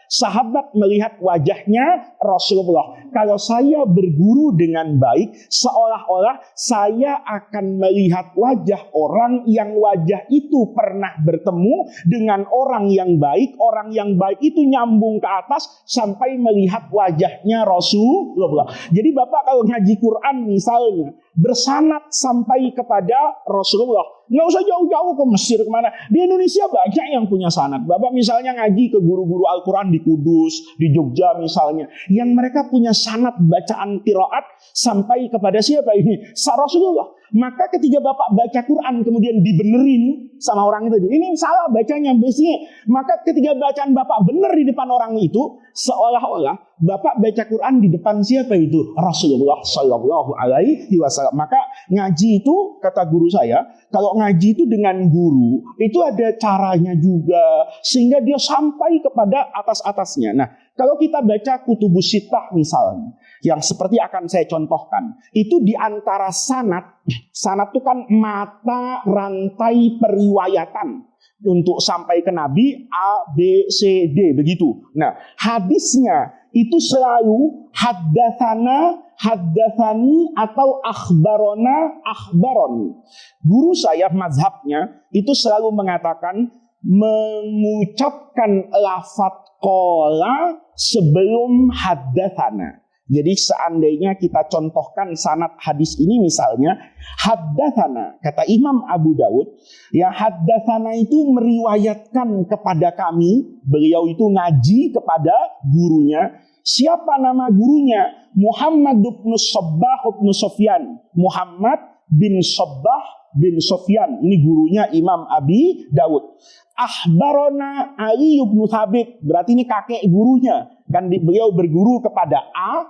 A: sahabat melihat wajahnya Rasulullah. Kalau saya berguru dengan baik, seolah-olah saya akan melihat wajah orang yang wajah itu pernah bertemu dengan orang yang baik. Orang yang baik itu nyambung ke atas sampai melihat wajahnya Rasulullah. Jadi Bapak kalau ngaji Quran misalnya, bersanad sampai kepada Rasulullah. Nggak usah jauh-jauh ke Mesir kemana. Di Indonesia banyak yang punya sanad. Bapak misalnya ngaji ke guru-guru Al-Quran di Kudus, di Jogja misalnya, yang mereka punya sanad bacaan qiraat sampai kepada siapa ini? Rasulullah. Maka ketika Bapak baca Quran kemudian dibenerin sama orang itu, ini salah bacanya biasanya. Maka ketika bacaan Bapak benar di depan orang itu, seolah-olah Bapak baca Quran di depan siapa itu? Rasulullah Sallallahu Alaihi Wasallam. Maka ngaji itu, kata guru saya, kalau ngaji itu dengan guru, itu ada caranya juga, sehingga dia sampai kepada atas-atasnya. Nah, kalau kita baca Kutubus Sittah misalnya, yang seperti akan saya contohkan, itu di antara sanad itu kan mata rantai periwayatan. Untuk sampai ke Nabi A, B, C, D begitu. Nah, hadisnya itu selalu haddatsana haddatsani atau akhbarona, akhbaroni. Guru saya mazhabnya itu selalu mengatakan mengucapkan lafadz qala sebelum haddatsana. Jadi seandainya kita contohkan sanad hadis ini misalnya haddatsana, kata Imam Abu Daud, ya haddatsana itu meriwayatkan kepada kami, beliau itu ngaji kepada gurunya. Siapa nama gurunya? Muhammad bin Sabbah bin Sufyan. Muhammad bin Sabbah bin Sufyan. Ini gurunya Imam Abi Daud. Akhbarona Ali bin Thabit. Berarti ini kakek gurunya. Kan beliau berguru kepada A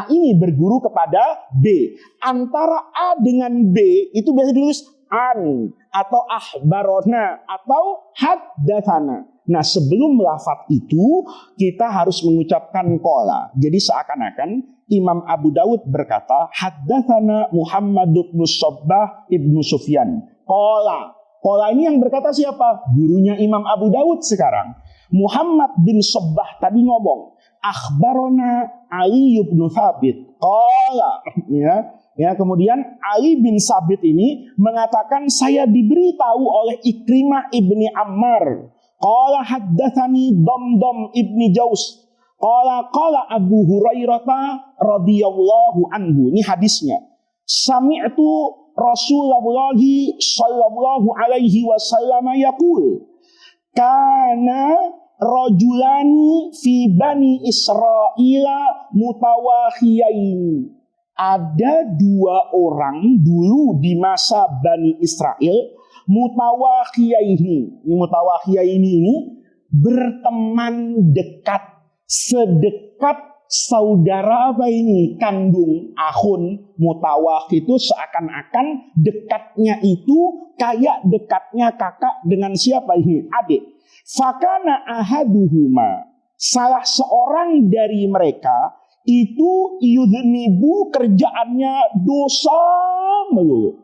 A: ini berguru kepada B. Antara A dengan B itu biasa ditulis an atau akhbarona atau haddatsana. Nah, sebelum lafaz itu kita harus mengucapkan qala. Jadi seakan-akan Imam Abu Daud berkata haddatsana Muhammad bin Sabbah ibnu Sufyan. Qala. Qala ini yang berkata siapa? Gurunya Imam Abu Daud sekarang. Muhammad bin Sabbah tadi ngomong, akhbarona Ali bin Thabit. Qala, ya, kemudian Ali bin Thabit ini mengatakan saya diberitahu oleh Ikrimah ibni Ammar. Qala haddatsani Damdam ibni Jaus. Qala Abu Hurairah radhiyallahu anhu. Ini hadisnya. Sami'tu Rasulullah sallallahu alaihi wasallam yaqul, kana rajulani fi bani Israila mutawakhiyain. Ada dua orang dulu di masa Bani Israel mutawakhiyaini. Mutawakhiyaini ini berteman dekat, sedekat saudara apa ini? Kandung, akhun. Mutawakhi itu seakan-akan dekatnya itu kayak dekatnya kakak dengan siapa ini? Adik. Fakana ahaduhuma, salah seorang dari mereka itu yudhnibu, kerjaannya dosa melulu.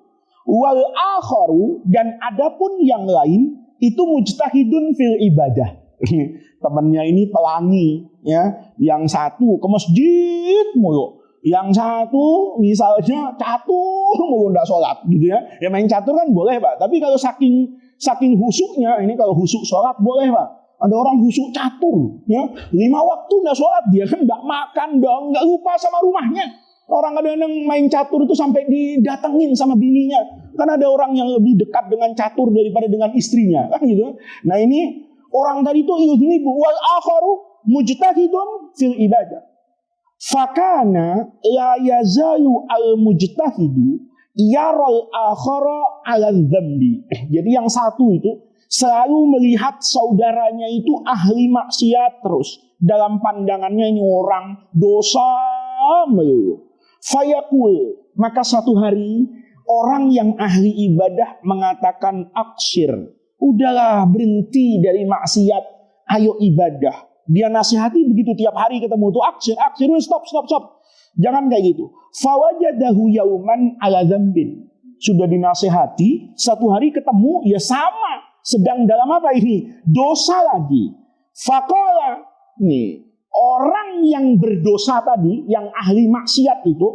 A: Wal akharu, dan adapun yang lain itu mujtahidun fil ibadah. Temannya ini pelangi, ya. Yang satu ke masjid mulu, yang satu misalnya catur mulu ndak sholat gitu ya. Ya main catur kan boleh Pak, tapi kalau saking husuknya, ini kalau husuk sholat boleh Pak. Ada orang husuk catur, ya 5 waktu nggak sholat, dia kan nggak makan, nggak lupa sama rumahnya. Orang kadang-kadang main catur itu sampai didatengin sama bininya. Kan ada orang yang lebih dekat dengan catur daripada dengan istrinya, kan gitu. Nah ini orang tadi itu yudhnibu wal akharu mujtahidun fil ibadah. Fakana la yazalu al mujtahidu yaral akhara ala dzambi. Jadi yang satu itu selalu melihat saudaranya itu ahli maksiat terus. Dalam pandangannya ini orang dosa melulu. Fayaqul, maka satu hari orang yang ahli ibadah mengatakan aksir. Udahlah, berhenti dari maksiat, ayo ibadah. Dia nasihati begitu tiap hari ketemu tuh aksir, stop. Jangan kayak gitu. Fawajadahu yauman ala dzambin. Sudah dinasihati, satu hari ketemu ya sama. Sedang dalam apa ini? Dosa lagi. Faqala, nih, orang yang berdosa tadi, yang ahli maksiat itu,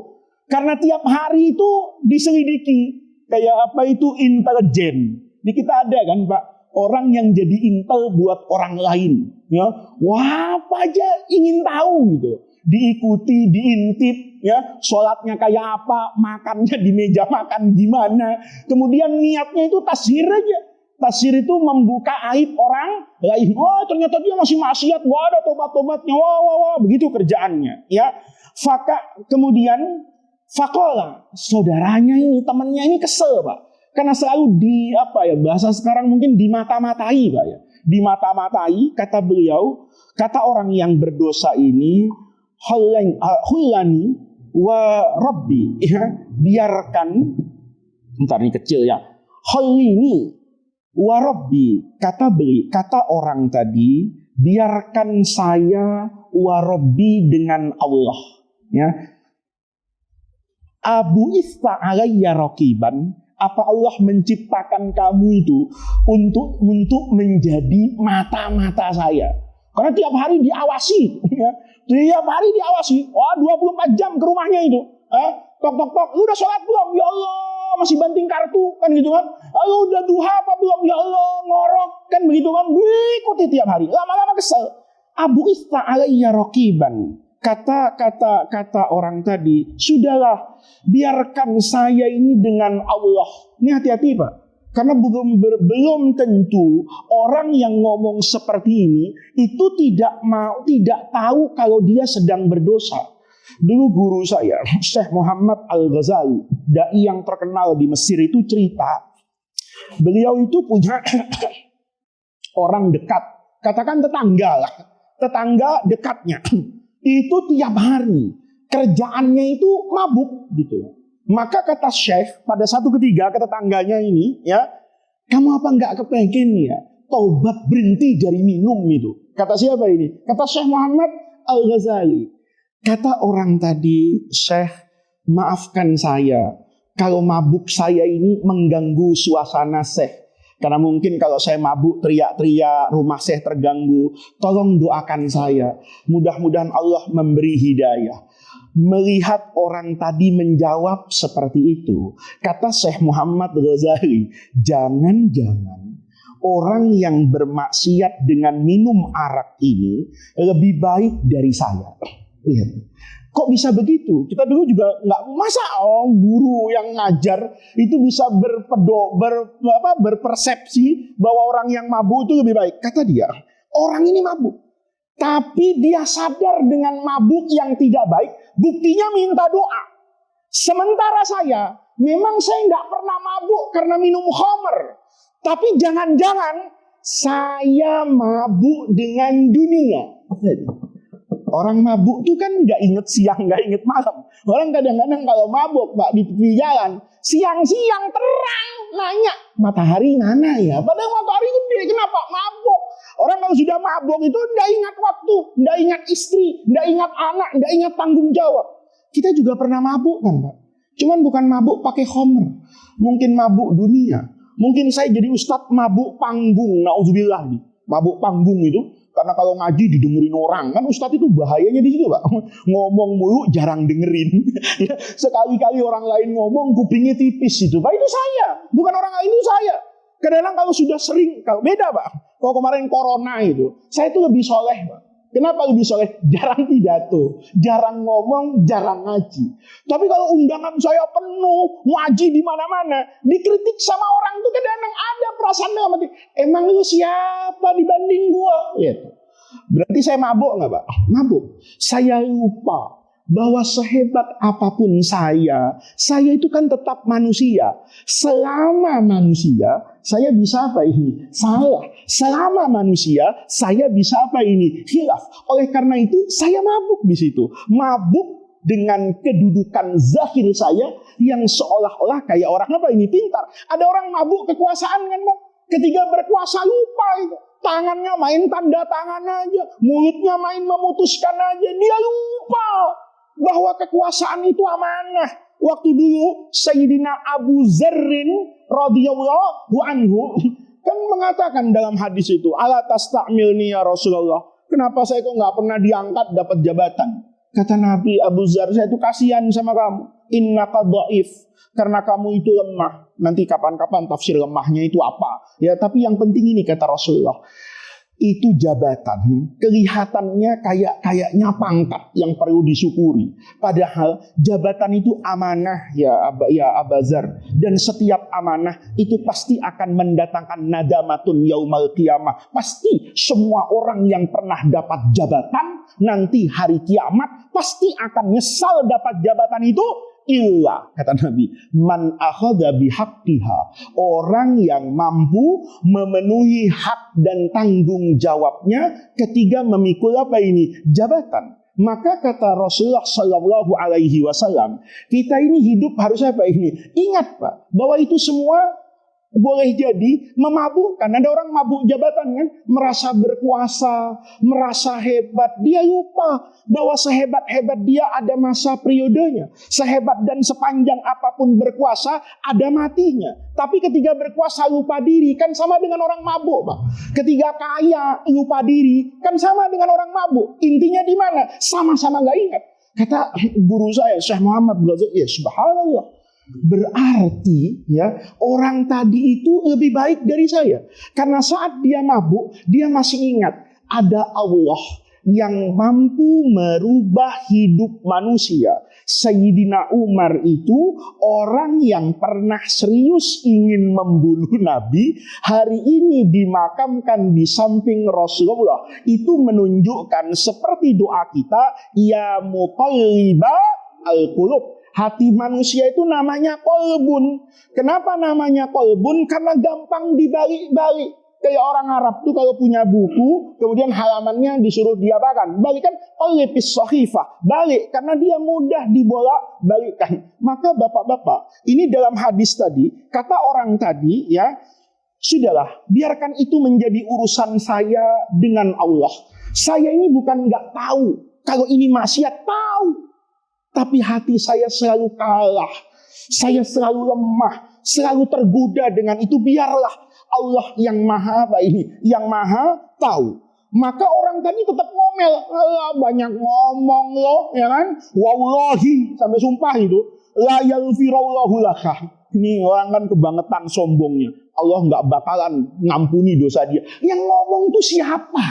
A: karena tiap hari itu diselidiki, kayak apa itu intelijen. Di kita ada kan Pak, orang yang jadi intel buat orang lain, ya, wah apa aja ingin tahu gitu, diikuti, diintip, ya, sholatnya kayak apa, makannya di meja makan gimana, kemudian niatnya itu tashir aja. Tashir itu membuka aib orang lain. Oh ternyata dia masih maksiat, wah ada tobat-tobatnya, wah begitu kerjaannya, ya. Kemudian fakola, saudaranya ini, temannya ini kesel Pak. Karena selalu bahasa sekarang mungkin dimata-matai Pak ya. Dimata-matai, kata beliau, kata orang yang berdosa ini, hulani wa rabbi, ya, biarkan, bentar ini kecil ya, hulini wa rabbi, kata orang tadi, biarkan saya wa rabbi dengan Allah, ya. Abu ista alayya raqiban, apa Allah menciptakan kamu itu untuk menjadi mata-mata saya? Karena tiap hari diawasi, ya. Tiap hari diawasi. Wah, 24 jam ke rumahnya itu. Tok tok tok, lu udah sholat belum? Ya Allah, masih banting kartu kan gitu kan. Lu udah duha apa belum? Ya Allah, ngorok kan begitu kan. Ikuti tiap hari. Lama-lama kesel. Abu ista alayya raqiban. Kata orang tadi, sudahlah, biarkan saya ini dengan Allah. Ini hati-hati Pak. Karena belum tentu orang yang ngomong seperti ini itu tidak tahu kalau dia sedang berdosa. Dulu guru saya, Syekh Muhammad Al-Ghazali, dai yang terkenal di Mesir itu cerita, beliau itu punya orang dekat, katakan tetangga lah, tetangga dekatnya. Itu tiap hari kerjaannya itu mabuk gitu. Maka kata Syekh pada satu ketiga ke tetangganya ini, ya, kamu apa nggak kepengen ya taubat berhenti dari minum itu? Kata siapa ini? Kata Syekh Muhammad Al-Ghazali. Kata orang tadi, Syekh, maafkan saya kalau mabuk saya ini mengganggu suasana Syekh. Karena mungkin kalau saya mabuk teriak-teriak, rumah Syekh terganggu. Tolong doakan saya. Mudah-mudahan Allah memberi hidayah. Melihat orang tadi menjawab seperti itu, kata Syekh Muhammad Ghazali, jangan-jangan orang yang bermaksiat dengan minum arak ini lebih baik dari saya. Lihat, kok bisa begitu? Kita dulu juga nggak masa guru yang ngajar itu bisa berpersepsi bahwa orang yang mabuk itu lebih baik. Kata dia, orang ini mabuk, tapi dia sadar dengan mabuk yang tidak baik. Buktinya minta doa. Sementara saya, memang saya nggak pernah mabuk karena minum khamr, tapi jangan-jangan saya mabuk dengan dunia. Orang mabuk tuh kan nggak inget siang, nggak inget malam. Orang kadang-kadang kalau mabuk, Pak, di jalan, siang-siang terang, nanya, matahari mana ya? Padahal matahari gede, kenapa mabuk? Orang kalau sudah mabuk itu nggak ingat waktu, nggak ingat istri, nggak ingat anak, nggak ingat tanggung jawab. Kita juga pernah mabuk kan, Pak? Cuman bukan mabuk pakai khamr, mungkin mabuk dunia. Mungkin saya jadi ustadz mabuk panggung, nauzubillah nih, mabuk panggung itu. Karena kalau ngaji didengerin orang, kan ustadz itu bahayanya di situ, Pak. Ngomong mulu jarang dengerin. Sekali-kali orang lain ngomong kupingnya tipis itu. Pak, itu saya, bukan orang lain, itu saya. Kadang-kadang kalau sudah sering, kalau beda, Pak. Kalau kemarin corona itu, saya itu lebih soleh, Pak. Kenapa lebih soleh? Jarang pidato, jarang ngomong, jarang ngaji. Tapi kalau undangan saya penuh, ngaji di mana-mana, dikritik sama orang itu kadang-kadang ada perasaan dalam hati. Emang lu siapa dibanding gua? Gitu. Berarti saya mabuk nggak, Pak? Mabuk. Saya lupa bahwa sehebat apapun saya itu kan tetap manusia. Selama manusia, saya bisa apa ini? Salah. Selama manusia, saya bisa apa ini? Khilaf. Oleh karena itu, saya mabuk di situ. Mabuk dengan kedudukan zahir saya yang seolah-olah kayak orang apa ini? Pintar. Ada orang mabuk kekuasaan kan, Bang? Ketika berkuasa lupa itu. Tangannya main tanda tangan aja. Mulutnya main memutuskan aja. Dia lupa bahwa kekuasaan itu amanah. Waktu dulu Sayyidina Abu Zarrin radhiyallahu anhu kan mengatakan dalam hadis itu, ala tasta'milni ya Rasulullah, kenapa saya kok nggak pernah diangkat dapat jabatan? Kata Nabi, Abu Zar, saya itu kasihan sama kamu. Innaka dhaif, karena kamu itu lemah. Nanti kapan-kapan tafsir lemahnya itu apa? Ya, tapi yang penting ini kata Rasulullah, itu jabatan kelihatannya kayaknya pangkat yang perlu disyukuri. Padahal jabatan itu amanah ya Abazar, dan setiap amanah itu pasti akan mendatangkan nadamatun yaumal qiyamah. Pasti semua orang yang pernah dapat jabatan nanti hari kiamat pasti akan nyesal dapat jabatan itu. Illa, kata Nabi, man akhadha bihaqqiha, orang yang mampu memenuhi hak dan tanggung jawabnya ketika memikul apa ini? Jabatan. Maka kata Rasulullah Sallallahu Alaihi Wasallam, kita ini hidup harus apa ini? Ingat, Pak, bahwa itu semua boleh jadi memabukkan. Ada orang mabuk jabatan kan, merasa berkuasa, merasa hebat. Dia lupa bahwa sehebat-hebat dia ada masa periodenya. Sehebat dan sepanjang apapun berkuasa, ada matinya. Tapi ketika berkuasa lupa diri, kan sama dengan orang mabuk, Pak. Ketika kaya lupa diri, kan sama dengan orang mabuk. Intinya di mana? Sama-sama gak ingat. Kata guru saya, Syekh Muhammad Ghazali, ya subhanallah. Berarti ya orang tadi itu lebih baik dari saya. Karena saat dia mabuk, dia masih ingat ada Allah yang mampu merubah hidup manusia. Sayyidina Umar itu orang yang pernah serius ingin membunuh Nabi, hari ini dimakamkan di samping Rasulullah. Itu menunjukkan seperti doa kita, ya muqalliba al-qulub. Hati manusia itu namanya kolbun. Kenapa namanya kolbun? Karena gampang dibalik-balik. Kayak orang Arab tuh kalau punya buku, kemudian halamannya disuruh diapakan? Balikan, qalbis sahifah. Balik, karena dia mudah dibolak-balikkan. Maka bapak-bapak, ini dalam hadis tadi, kata orang tadi ya, sudahlah, biarkan itu menjadi urusan saya dengan Allah. Saya ini bukan nggak tahu, kalau ini maksiat, tahu. Tapi hati saya selalu kalah. Saya selalu lemah. Selalu tergoda dengan itu. Biarlah Allah yang maha apa ini? Yang maha tahu. Maka orang tadi tetap ngomel. Banyak ngomong loh. Ya kan? Wallahi. Sampai sumpah itu. La yalfirallahu laka. Ini orang kan kebangetan sombongnya. Allah nggak bakalan ngampuni dosa dia. Yang ngomong itu siapa?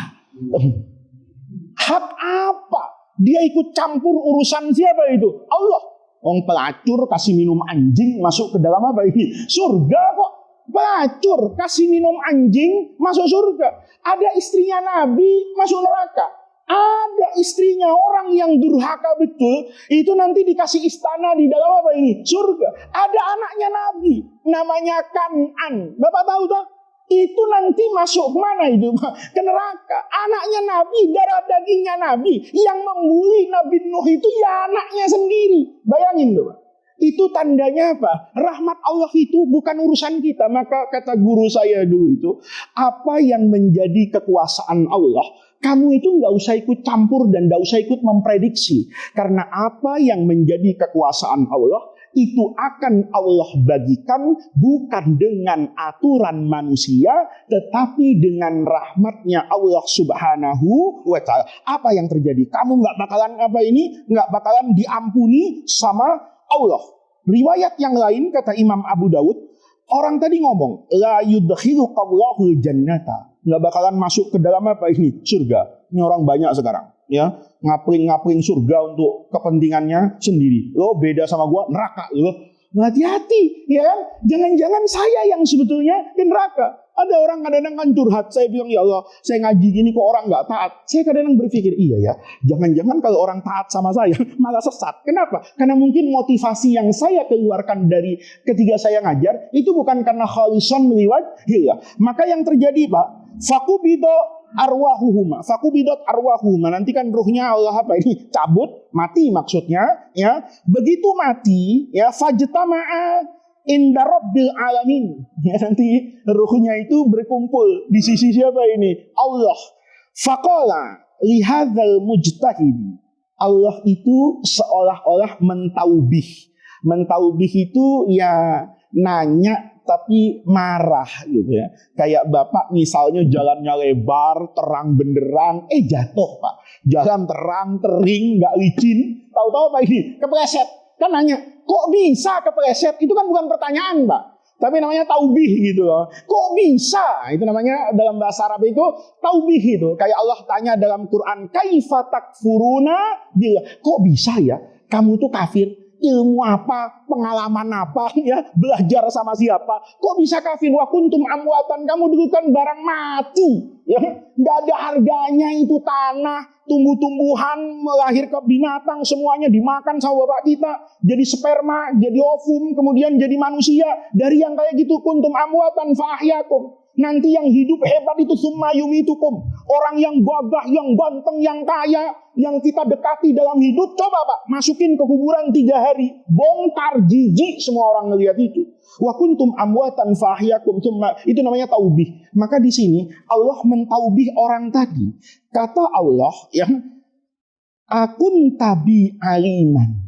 A: Hak apa? Dia ikut campur urusan siapa itu? Allah. Orang pelacur kasih minum anjing masuk ke dalam apa ini? Surga kok. Pelacur kasih minum anjing masuk surga. Ada istrinya Nabi masuk neraka. Ada istrinya orang yang durhaka betul. Itu nanti dikasih istana di dalam apa ini? Surga. Ada anaknya Nabi. Namanya Kan'an. Bapak tahu tak? Itu nanti masuk kemana itu? Ke neraka. Anaknya Nabi, darah dagingnya Nabi. Yang membuli Nabi Nuh itu ya anaknya sendiri. Bayangin tuh Pak. Itu tandanya apa? Rahmat Allah itu bukan urusan kita. Maka kata guru saya dulu itu, apa yang menjadi kekuasaan Allah, kamu itu nggak usah ikut campur dan nggak usah ikut memprediksi. Karena apa yang menjadi kekuasaan Allah, itu akan Allah bagikan bukan dengan aturan manusia, tetapi dengan rahmatnya Allah subhanahu wa ta'ala. Apa yang terjadi? Kamu nggak bakalan apa ini? Nggak bakalan diampuni sama Allah. Riwayat yang lain kata Imam Abu Dawud, orang tadi ngomong, la yudkhilukallahu jannata. Nggak bakalan masuk ke dalam apa ini? Surga. Ini orang banyak sekarang. Ya, ngapling surga untuk kepentingannya sendiri. Lo beda sama gua, neraka lo. Hati-hati, ya kan? Jangan-jangan saya yang sebetulnya di neraka. Ada orang kadang-kadang kan curhat, saya bilang ya Allah, saya ngaji gini kok orang nggak taat. Saya kadang-kadang berpikir iya ya, jangan-jangan kalau orang taat sama saya malah sesat. Kenapa? Karena mungkin motivasi yang saya keluarkan dari ketika saya ngajar itu bukan karena khalison liwat, ya. Maka yang terjadi Pak, fakubido arwahuhuma, fakubidot arwahuhuma. Nanti kan ruhnya Allah apa ini? Cabut, mati maksudnya. Ya, begitu mati, ya fajtama'a inda rabbil alamin. Ya, nanti ruhnya itu berkumpul di sisi siapa ini? Allah. Faqala lihadzal mujtahidi. Allah itu seolah-olah mentaubih. Mentaubih itu ya nanya tapi marah gitu ya. Kayak bapak misalnya jalannya lebar, terang benderang, jatuh Pak. Jalan terang, tering, nggak licin. Tahu-tahu apa ini? Kepleset. Kan nanya, kok bisa kepleset? Itu kan bukan pertanyaan Pak. Tapi namanya taubih gitu loh. Kok bisa? Itu namanya dalam bahasa Arab itu taubih itu. Kayak Allah tanya dalam Quran, kaifa takfuruna bila. Kok bisa ya? Kamu tuh kafir. Ilmu apa, pengalaman apa, ya, belajar sama siapa? Kok bisa kafir? Wa kuntum amwatan, kamu dulu kan barang mati, ya, nggak ada harganya itu tanah, tumbuh-tumbuhan, melahir ke binatang, semuanya dimakan sama bapak kita, jadi sperma, jadi ovum, kemudian jadi manusia. Dari yang kayak gitu, kuntum amwatan fa'ahyakum. Nanti yang hidup hebat itu summa yumitukum. Orang yang gagah, yang ganteng, yang kaya, yang kita dekati dalam hidup, coba Pak, masukin ke kuburan 3 hari. Bongkar, jijik semua orang ngelihat itu. Wa kuntum amwatan fahyakum summa, itu namanya taubih. Maka di sini Allah mentaubih orang tadi. Kata Allah, ya, akun tabi aliman.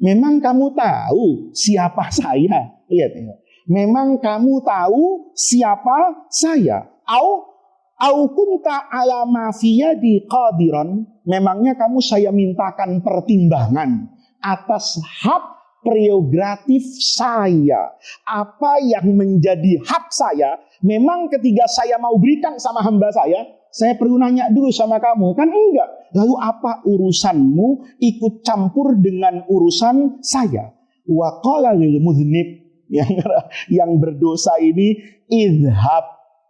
A: Memang kamu tahu siapa saya? Lihat ya. Memang kamu tahu siapa saya? Au Au kunta ala ma fi yadi qadiran, memangnya kamu saya mintakan pertimbangan atas hak prerogatif saya, apa yang menjadi hak saya, memang ketika saya mau berikan sama hamba saya perlu nanya dulu sama kamu, kan enggak. Lalu apa urusanmu ikut campur dengan urusan saya? Wa qala lil mudhnib, yang berdosa ini, idhab,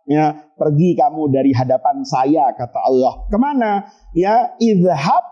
A: ya, pergi kamu dari hadapan saya, kata Allah. Kemana? Ya, idhab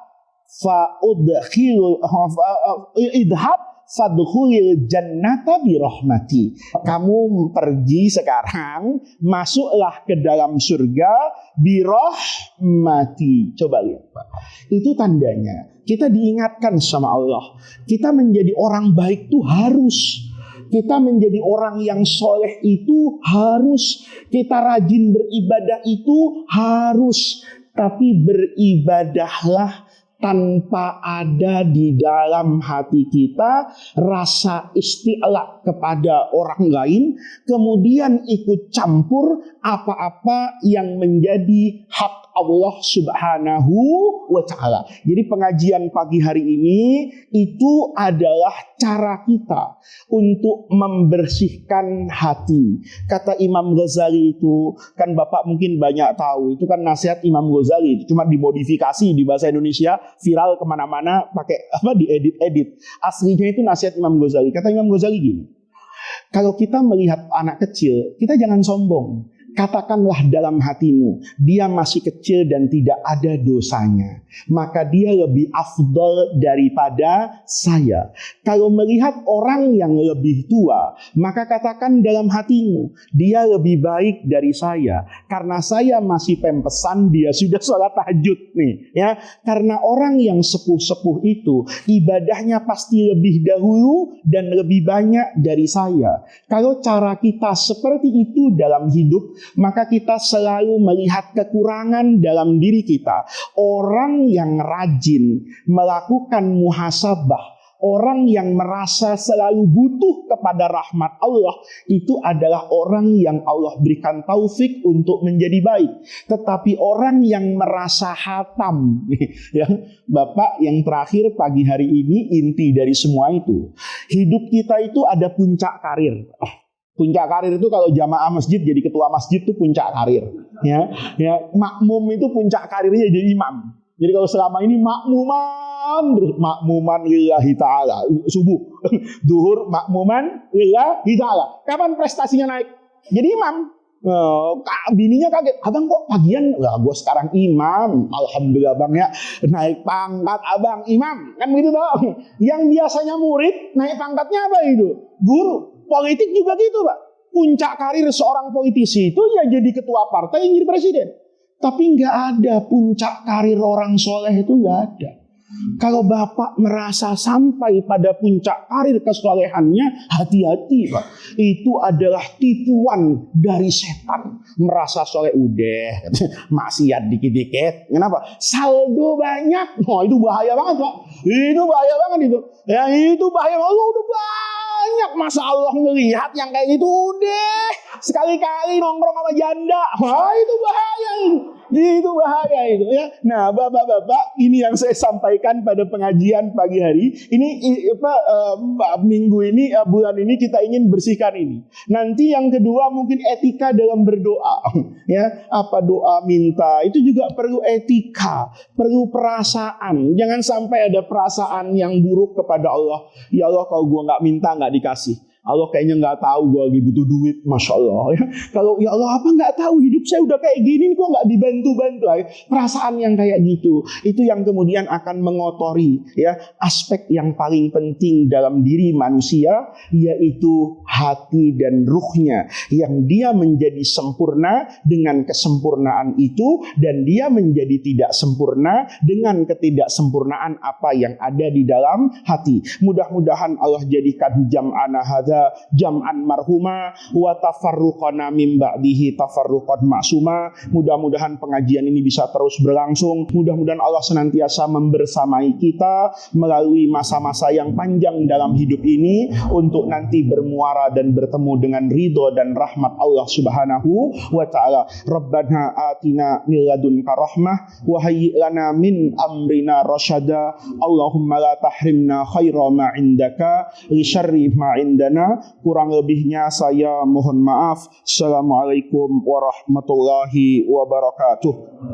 A: fadkhulil jannata birahmati. Kamu pergi sekarang, masuklah ke dalam surga birahmati. Coba lihat, Pak. Itu tandanya kita diingatkan sama Allah. Kita menjadi orang baik itu harus. Kita menjadi orang yang soleh itu harus. Kita rajin beribadah itu harus. Tapi beribadahlah tanpa ada di dalam hati kita rasa isti'la kepada orang lain, kemudian ikut campur apa-apa yang menjadi hak Allah Subhanahu wa ta'ala. Jadi pengajian pagi hari ini itu adalah cara kita untuk membersihkan hati. Kata Imam Ghazali itu, kan Bapak mungkin banyak tahu, itu kan nasihat Imam Ghazali, itu cuma dimodifikasi di bahasa Indonesia, viral kemana-mana, pakai diedit-edit. Aslinya itu nasihat Imam Ghazali. Kata Imam Ghazali gini, kalau kita melihat anak kecil, kita jangan sombong. Katakanlah dalam hatimu, dia masih kecil dan tidak ada dosanya, maka dia lebih afdal daripada saya. Kalau melihat orang yang lebih tua, maka katakan dalam hatimu, dia lebih baik dari saya, karena saya masih pempesan, dia sudah sholat tahajud nih, ya. Karena orang yang sepuh-sepuh itu ibadahnya pasti lebih dahulu dan lebih banyak dari saya. Kalau cara kita seperti itu dalam hidup, maka kita selalu melihat kekurangan dalam diri kita. Orang yang rajin melakukan muhasabah, orang yang merasa selalu butuh kepada rahmat Allah, itu adalah orang yang Allah berikan taufik untuk menjadi baik. Tetapi orang yang merasa hatam, ya, Bapak, yang terakhir pagi hari ini, inti dari semua itu, hidup kita itu ada puncak karir. Puncak karir itu kalau jamaah masjid jadi ketua masjid itu puncak karir, ya. Makmum itu puncak karirnya jadi imam. Jadi kalau selama ini makmuman lillahi ta'ala, subuh, duhur makmuman lillahi ta'ala. Kapan prestasinya naik? Jadi imam. Bininya kaget, abang kok pagian? Wah, gue sekarang imam, alhamdulillah bang ya, naik pangkat abang imam, kan begitu dong. Yang biasanya murid naik pangkatnya apa itu? Guru. Politik juga gitu, Pak. Puncak karir seorang politisi itu ya jadi ketua partai yang jadi presiden. Tapi nggak ada puncak karir orang soleh, itu nggak ada. Kalau Bapak merasa sampai pada puncak karir kesolehannya, hati-hati, Pak. Itu adalah tipuan dari setan. Merasa soleh udah, maksiat dikit-dikit. Kenapa? Saldo banyak. Oh, itu bahaya banget, Pak. Itu bahaya banget itu. Ya, itu bahaya banget. Udah banyak masa Allah ngelihat yang kayak gitu, udah sekali-kali nongkrong sama janda. Wah, itu bahaya. Itu bahaya itu, ya. Nah, Bapak-bapak, ini yang saya sampaikan pada pengajian pagi hari. Ini minggu ini, bulan ini kita ingin bersihkan ini. Nanti yang kedua mungkin etika dalam berdoa. Ya, apa doa minta itu juga perlu etika, perlu perasaan. Jangan sampai ada perasaan yang buruk kepada Allah. Ya Allah, kalau gua nggak minta nggak dikasih. Allah kayaknya nggak tahu gue lagi butuh duit, masya Allah. Ya. Kalau ya Allah apa nggak tahu hidup saya udah kayak gini, kok nggak dibantu-bantu? Ya. Perasaan yang kayak gitu, itu yang kemudian akan mengotori ya aspek yang paling penting dalam diri manusia, yaitu hati dan ruhnya, yang dia menjadi sempurna dengan kesempurnaan itu, dan dia menjadi tidak sempurna dengan ketidaksempurnaan apa yang ada di dalam hati. Mudah-mudahan Allah jadikan jam'ana hadza hadza jam'an marhuma wa tafarruqana min ba'dihi tafarruqan ma'suma. Mudah-mudahan pengajian ini bisa terus berlangsung. Mudah-mudahan Allah senantiasa membersamai kita melalui masa-masa yang panjang dalam hidup ini untuk nanti bermuara dan bertemu dengan ridho dan rahmat Allah Subhanahu wa taala. Rabbana atina min ladunka rahmah wa hayyi lana min amrina rasyada. Allahumma la tahrimna khaira ma indaka li syarri ma indana. Kurang lebihnya saya mohon maaf. Assalamualaikum warahmatullahi wabarakatuh.